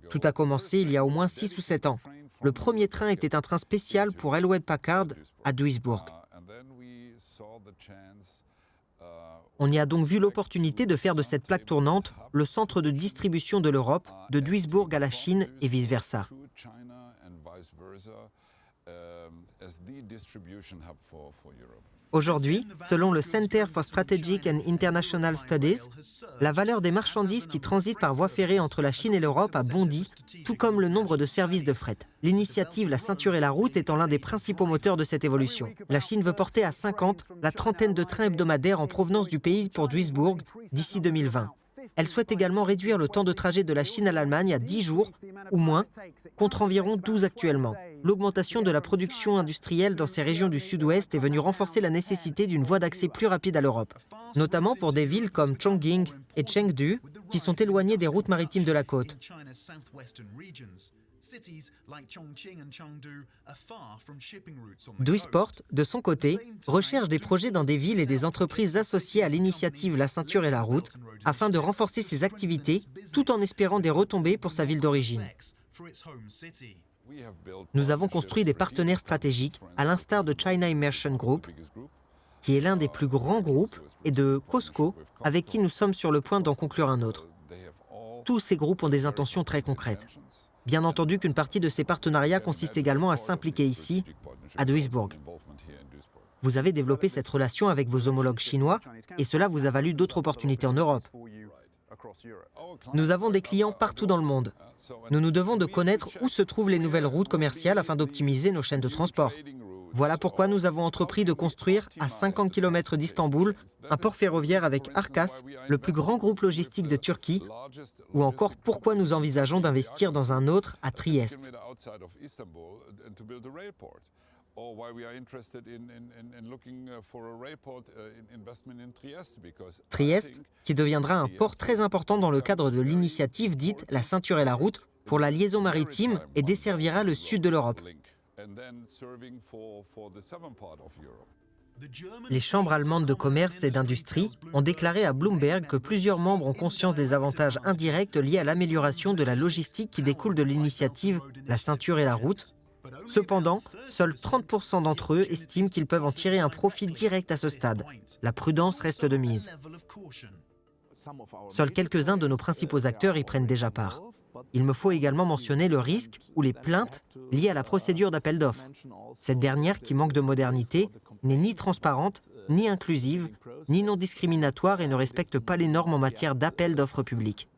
A: Tout a commencé il y a au moins 6 ou 7 ans. Le premier train était un train spécial pour Hewlett-Packard à Duisburg. On y a donc vu l'opportunité de faire de cette plaque tournante le centre de distribution de l'Europe, de Duisburg à la Chine et vice-versa. Aujourd'hui, selon le Center for Strategic and International Studies, la valeur des marchandises qui transitent par voie ferrée entre la Chine et l'Europe a bondi, tout comme le nombre de services de fret. L'initiative La ceinture et la route étant l'un des principaux moteurs de cette évolution. La Chine veut porter à 50 la trentaine de trains hebdomadaires en provenance du pays pour Duisburg d'ici 2020. Elle souhaite également réduire le temps de trajet de la Chine à l'Allemagne à 10 jours ou moins, contre environ 12 actuellement. L'augmentation de la production industrielle dans ces régions du sud-ouest est venue renforcer la nécessité d'une voie d'accès plus rapide à l'Europe, notamment pour des villes comme Chongqing et Chengdu, qui sont éloignées des routes maritimes de la côte. Duisport, de son côté, recherche des projets dans des villes et des entreprises associées à l'initiative La ceinture et la route, afin de renforcer ses activités, tout en espérant des retombées pour sa ville d'origine. Nous avons construit des partenaires stratégiques, à l'instar de China Immersion Group, qui est l'un des plus grands groupes, et de Costco, avec qui nous sommes sur le point d'en conclure un autre. Tous ces groupes ont des intentions très concrètes. Bien entendu qu'une partie de ces partenariats consiste également à s'impliquer ici, à Duisburg. Vous avez développé cette relation avec vos homologues chinois et cela vous a valu d'autres opportunités en Europe. Nous avons des clients partout dans le monde. Nous nous devons de connaître où se trouvent les nouvelles routes commerciales afin d'optimiser nos chaînes de transport. Voilà pourquoi nous avons entrepris de construire, à 50 km d'Istanbul, un port ferroviaire avec Arkas, le plus grand groupe logistique de Turquie, ou encore pourquoi nous envisageons d'investir dans un autre à Trieste. Trieste, qui deviendra un port très important dans le cadre de l'initiative dite La ceinture et la route pour la liaison maritime et desservira le sud de l'Europe. Les chambres allemandes de commerce et d'industrie ont déclaré à Bloomberg que plusieurs membres ont conscience des avantages indirects liés à l'amélioration de la logistique qui découle de l'initiative La ceinture et la route. Cependant, seuls 30% d'entre eux estiment qu'ils peuvent en tirer un profit direct à ce stade. La prudence reste de mise. Seuls quelques-uns de nos principaux acteurs y prennent déjà part. Il me faut également mentionner le risque ou les plaintes liées à la procédure d'appel d'offres. Cette dernière, qui manque de modernité, n'est ni transparente, ni inclusive, ni non discriminatoire et ne respecte pas les normes en matière d'appel d'offres publiques.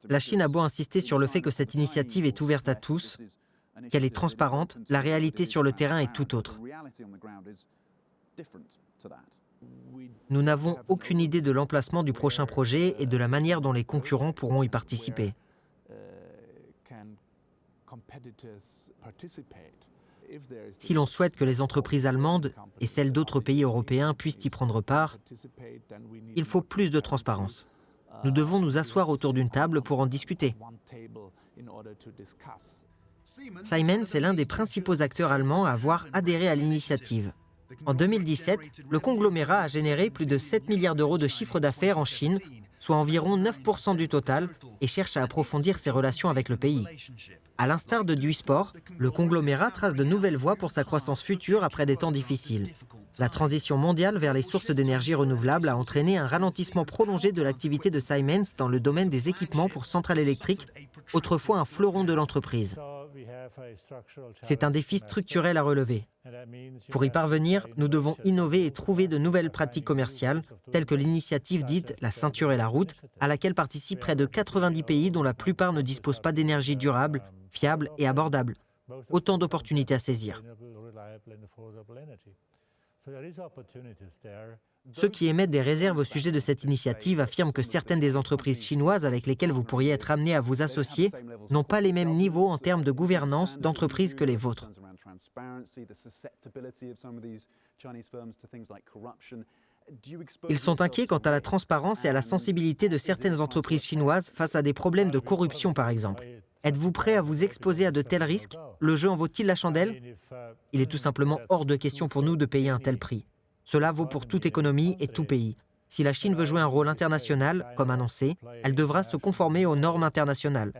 A: La Chine a beau insister sur le fait que cette initiative est ouverte à tous, qu'elle est transparente, la réalité sur le terrain est tout autre. Nous n'avons aucune idée de l'emplacement du prochain projet et de la manière dont les concurrents pourront y participer. Si l'on souhaite que les entreprises allemandes et celles d'autres pays européens puissent y prendre part, il faut plus de transparence. Nous devons nous asseoir autour d'une table pour en discuter. Siemens est l'un des principaux acteurs allemands à avoir adhéré à l'initiative. En 2017, le conglomérat a généré plus de 7 milliards d'euros de chiffre d'affaires en Chine, soit environ 9% du total, et cherche à approfondir ses relations avec le pays. À l'instar de Duisport, le conglomérat trace de nouvelles voies pour sa croissance future après des temps difficiles. La transition mondiale vers les sources d'énergie renouvelables a entraîné un ralentissement prolongé de l'activité de Siemens dans le domaine des équipements pour centrales électriques, autrefois un fleuron de l'entreprise. C'est un défi structurel à relever. Pour y parvenir, nous devons innover et trouver de nouvelles pratiques commerciales, telles que l'initiative dite la ceinture et la route, à laquelle participent près de 90 pays dont la plupart ne disposent pas d'énergie durable, fiable et abordable. Autant d'opportunités à saisir. Ceux qui émettent des réserves au sujet de cette initiative affirment que certaines des entreprises chinoises avec lesquelles vous pourriez être amené à vous associer n'ont pas les mêmes niveaux en termes de gouvernance d'entreprise que les vôtres. Ils sont inquiets quant à la transparence et à la sensibilité de certaines entreprises chinoises face à des problèmes de corruption, par exemple. Êtes-vous prêt à vous exposer à de tels risques? Le jeu en vaut-il la chandelle? Il est tout simplement hors de question pour nous de payer un tel prix. Cela vaut pour toute économie et tout pays. Si la Chine veut jouer un rôle international, comme annoncé, elle devra se conformer aux normes internationales.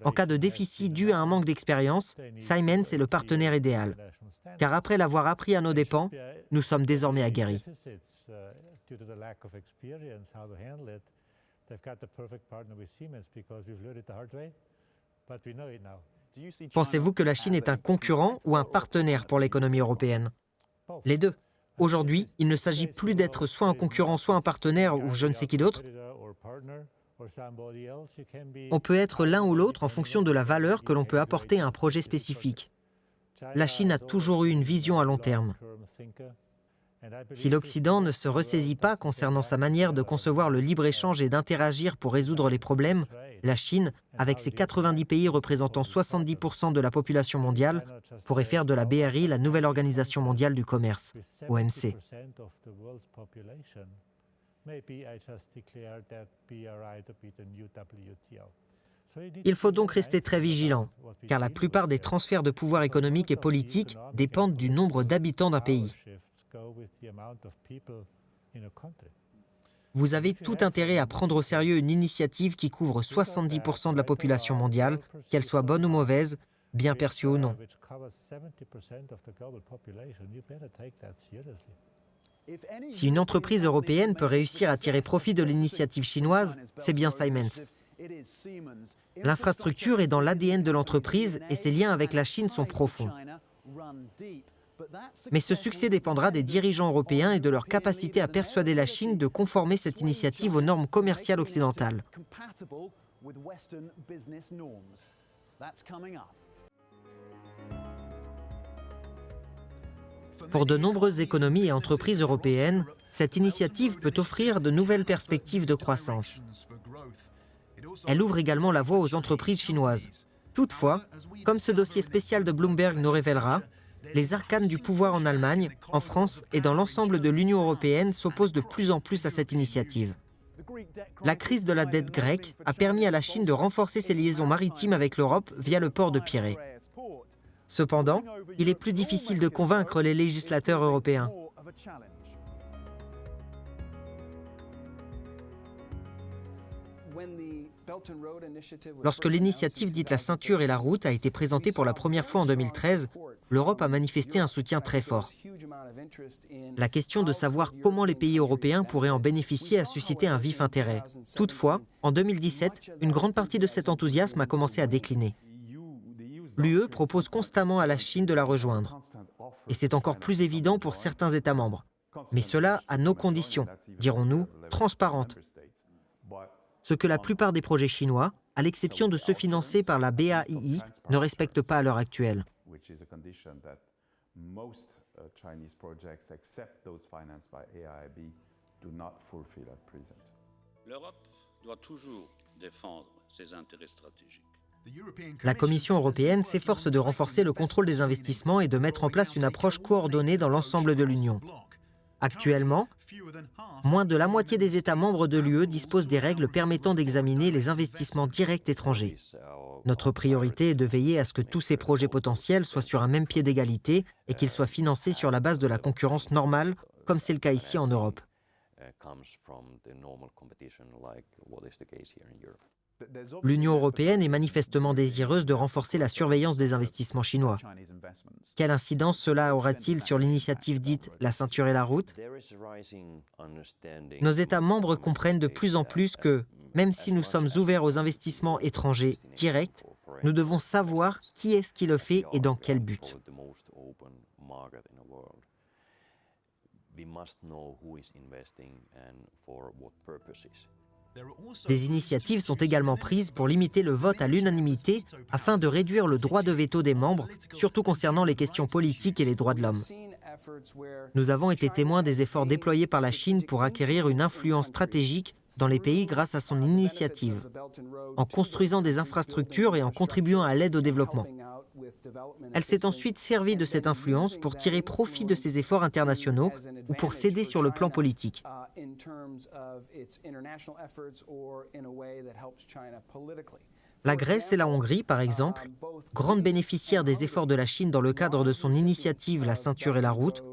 A: En cas de déficit dû à un manque d'expérience, Siemens est le partenaire idéal. Car après l'avoir appris à nos dépens, nous sommes désormais aguerris. Pensez-vous que la Chine est un concurrent ou un partenaire pour l'économie européenne? Les deux. Aujourd'hui, il ne s'agit plus d'être soit un concurrent, soit un partenaire ou je ne sais qui d'autre. On peut être l'un ou l'autre en fonction de la valeur que l'on peut apporter à un projet spécifique. La Chine a toujours eu une vision à long terme. Si l'Occident ne se ressaisit pas concernant sa manière de concevoir le libre-échange et d'interagir pour résoudre les problèmes, la Chine, avec ses 90 pays représentant 70% de la population mondiale, pourrait faire de la BRI la nouvelle organisation mondiale du commerce, OMC. Il faut donc rester très vigilant, car la plupart des transferts de pouvoir économique et politique dépendent du nombre d'habitants d'un pays. Vous avez tout intérêt à prendre au sérieux une initiative qui couvre 70% de la population mondiale, qu'elle soit bonne ou mauvaise, bien perçue ou non. Si une entreprise européenne peut réussir à tirer profit de l'initiative chinoise, c'est bien Siemens. L'infrastructure est dans l'ADN de l'entreprise et ses liens avec la Chine sont profonds. Mais ce succès dépendra des dirigeants européens et de leur capacité à persuader la Chine de conformer cette initiative aux normes commerciales occidentales. Pour de nombreuses économies et entreprises européennes, cette initiative peut offrir de nouvelles perspectives de croissance. Elle ouvre également la voie aux entreprises chinoises. Toutefois, comme ce dossier spécial de Bloomberg nous révélera, les arcanes du pouvoir en Allemagne, en France et dans l'ensemble de l'Union européenne s'opposent de plus en plus à cette initiative. La crise de la dette grecque a permis à la Chine de renforcer ses liaisons maritimes avec l'Europe via le port de Pirée. Cependant, il est plus difficile de convaincre les législateurs européens. Lorsque l'initiative dite la ceinture et la route a été présentée pour la première fois en 2013, l'Europe a manifesté un soutien très fort. La question de savoir comment les pays européens pourraient en bénéficier a suscité un vif intérêt. Toutefois, en 2017, une grande partie de cet enthousiasme a commencé à décliner. L'UE propose constamment à la Chine de la rejoindre. Et c'est encore plus évident pour certains États membres. Mais cela à nos conditions, dirons-nous, transparentes. Ce que la plupart des projets chinois, à l'exception de ceux financés par la BAII, ne respectent pas à l'heure actuelle.
C: Chinese projects, except those financed by AIIB, do not fulfill at present.
D: L'Europe doit toujours défendre ses intérêts stratégiques.
A: La Commission européenne s'efforce de renforcer le contrôle des investissements et de mettre en place une approche coordonnée dans l'ensemble de l'Union. Actuellement, moins de la moitié des États membres de l'UE disposent des règles permettant d'examiner les investissements directs étrangers. Notre priorité est de veiller à ce que tous ces projets potentiels soient sur un même pied d'égalité et qu'ils soient financés sur la base de la concurrence normale, comme c'est le cas ici en Europe. L'Union européenne est manifestement désireuse de renforcer la surveillance des investissements chinois. Quelle incidence cela aura-t-il sur l'initiative dite « la ceinture et la route » Nos États membres comprennent de plus en plus que, même si nous sommes ouverts aux investissements étrangers directs, nous devons savoir qui est-ce qui le fait et dans quel but. Des initiatives sont également prises pour limiter le vote à l'unanimité afin de réduire le droit de veto des membres, surtout concernant les questions politiques et les droits de l'homme. Nous avons été témoins des efforts déployés par la Chine pour acquérir une influence stratégique dans les pays grâce à son initiative, en construisant des infrastructures et en contribuant à l'aide au développement. Elle s'est ensuite servie de cette influence pour tirer profit de ses efforts internationaux ou pour s'aider sur le plan politique. La Grèce et la Hongrie, par exemple, grandes bénéficiaires des efforts de la Chine dans le cadre de son initiative La ceinture et la route,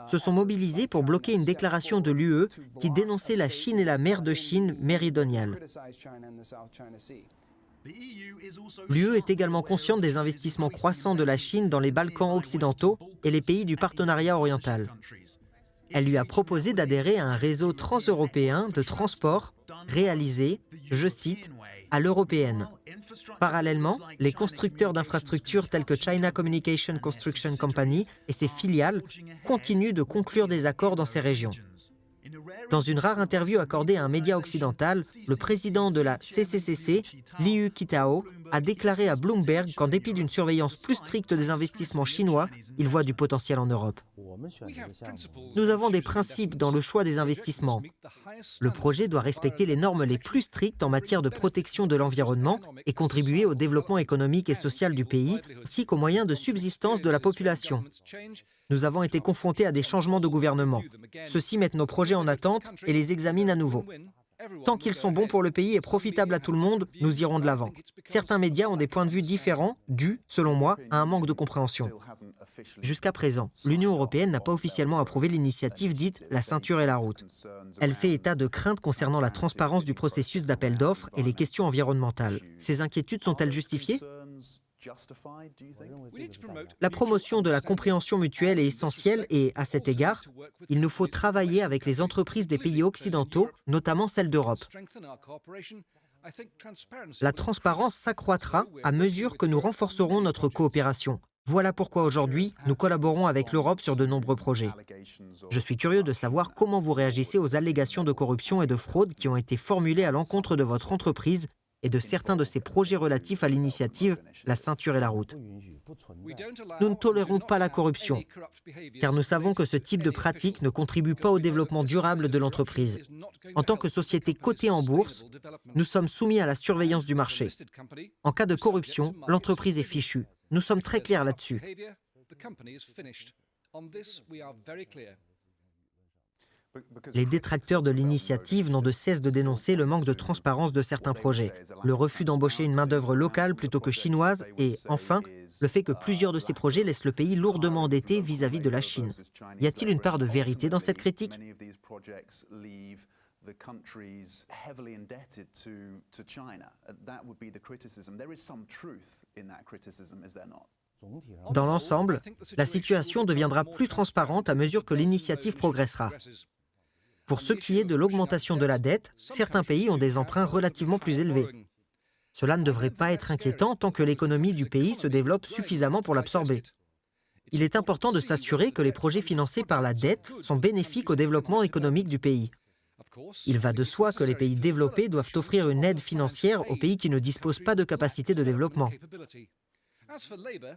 A: se sont mobilisées pour bloquer une déclaration de l'UE qui dénonçait la Chine et la mer de Chine méridionale. L'UE est également consciente des investissements croissants de la Chine dans les Balkans occidentaux et les pays du partenariat oriental. Elle lui a proposé d'adhérer à un réseau transeuropéen de transport réalisé, je cite, à l'européenne. Parallèlement, les constructeurs d'infrastructures tels que China Communication Construction Company et ses filiales continuent de conclure des accords dans ces régions. Dans une rare interview accordée à un média occidental, le président de la CCCC, Liu Qitao, a déclaré à Bloomberg qu'en dépit d'une surveillance plus stricte des investissements chinois, il voit du potentiel en Europe. Nous avons des principes dans le choix des investissements. Le projet doit respecter les normes les plus strictes en matière de protection de l'environnement et contribuer au développement économique et social du pays, ainsi qu'aux moyens de subsistance de la population. Nous avons été confrontés à des changements de gouvernement. Ceux-ci mettent nos projets en attente et les examinent à nouveau. Tant qu'ils sont bons pour le pays et profitables à tout le monde, nous irons de l'avant. Certains médias ont des points de vue différents, dus, selon moi, à un manque de compréhension. Jusqu'à présent, l'Union européenne n'a pas officiellement approuvé l'initiative dite « la ceinture et la route ». Elle fait état de craintes concernant la transparence du processus d'appel d'offres et les questions environnementales. Ces inquiétudes sont-elles justifiées ? La promotion de la compréhension mutuelle est essentielle et, à cet égard, il nous faut travailler avec les entreprises des pays occidentaux, notamment celles d'Europe. La transparence s'accroîtra à mesure que nous renforcerons notre coopération. Voilà pourquoi aujourd'hui, nous collaborons avec l'Europe sur de nombreux projets. Je suis curieux de savoir comment vous réagissez aux allégations de corruption et de fraude qui ont été formulées à l'encontre de votre entreprise et de certains de ces projets relatifs à l'initiative La ceinture et la route. Nous ne tolérons pas la corruption, car nous savons que ce type de pratique ne contribue pas au développement durable de l'entreprise. En tant que société cotée en bourse, nous sommes soumis à la surveillance du marché. En cas de corruption, l'entreprise est fichue. Nous sommes très clairs là-dessus. Les détracteurs de l'initiative n'ont de cesse de dénoncer le manque de transparence de certains projets, le refus d'embaucher une main-d'œuvre locale plutôt que chinoise et, enfin, le fait que plusieurs de ces projets laissent le pays lourdement endetté vis-à-vis de la Chine. Y a-t-il une part de vérité dans cette critique ? Dans l'ensemble, la situation deviendra plus transparente à mesure que l'initiative progressera. Pour ce qui est de l'augmentation de la dette, certains pays ont des emprunts relativement plus élevés. Cela ne devrait pas être inquiétant tant que l'économie du pays se développe suffisamment pour l'absorber. Il est important de s'assurer que les projets financés par la dette sont bénéfiques au développement économique du pays. Il va de soi que les pays développés doivent offrir une aide financière aux pays qui ne disposent pas de capacité de développement.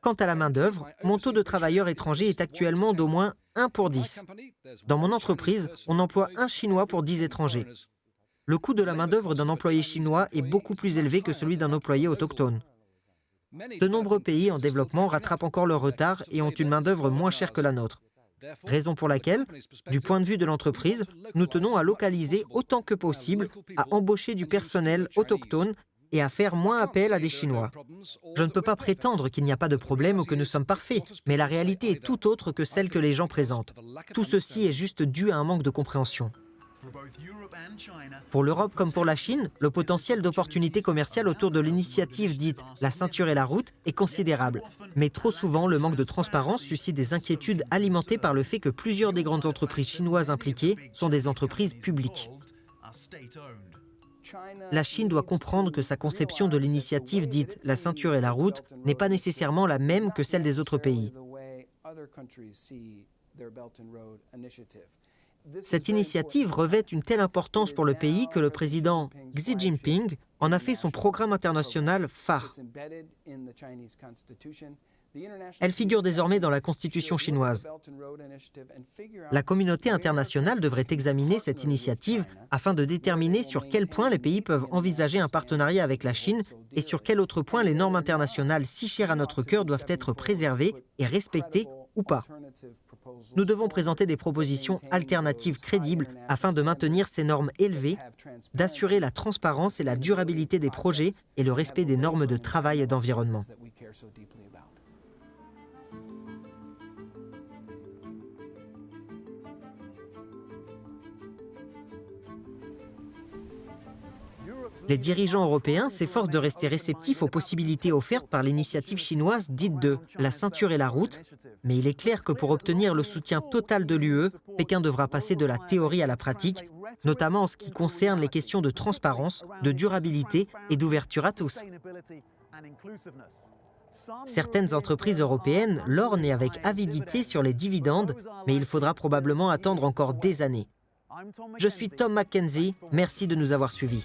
A: Quant à la main-d'œuvre, mon taux de travailleurs étrangers est actuellement d'au moins 1 pour 10. Dans mon entreprise, on emploie un Chinois pour 10 étrangers. Le coût de la main-d'œuvre d'un employé chinois est beaucoup plus élevé que celui d'un employé autochtone. De nombreux pays en développement rattrapent encore leur retard et ont une main-d'œuvre moins chère que la nôtre. Raison pour laquelle, du point de vue de l'entreprise, nous tenons à localiser autant que possible, à embaucher du personnel autochtone et à faire moins appel à des Chinois. Je ne peux pas prétendre qu'il n'y a pas de problème ou que nous sommes parfaits, mais la réalité est tout autre que celle que les gens présentent. Tout ceci est juste dû à un manque de compréhension. Pour l'Europe comme pour la Chine, le potentiel d'opportunités commerciales autour de l'initiative dite « la ceinture et la route » est considérable. Mais trop souvent, le manque de transparence suscite des inquiétudes alimentées par le fait que plusieurs des grandes entreprises chinoises impliquées sont des entreprises publiques. La Chine doit comprendre que sa conception de l'initiative dite « la ceinture et la route » n'est pas nécessairement la même que celle des autres pays. Cette initiative revêt une telle importance pour le pays que le président Xi Jinping en a fait son programme international phare. Elle figure désormais dans la constitution chinoise. La communauté internationale devrait examiner cette initiative afin de déterminer sur quel point les pays peuvent envisager un partenariat avec la Chine et sur quel autre point les normes internationales si chères à notre cœur doivent être préservées et respectées ou pas. Nous devons présenter des propositions alternatives crédibles afin de maintenir ces normes élevées, d'assurer la transparence et la durabilité des projets et le respect des normes de travail et d'environnement. Les dirigeants européens s'efforcent de rester réceptifs aux possibilités offertes par l'initiative chinoise dite de « la ceinture et la route », mais il est clair que pour obtenir le soutien total de l'UE, Pékin devra passer de la théorie à la pratique, notamment en ce qui concerne les questions de transparence, de durabilité et d'ouverture à tous. Certaines entreprises européennes lorgnent avec avidité sur les dividendes, mais il faudra probablement attendre encore des années. Je suis Tom Mackenzie, merci de nous avoir suivis.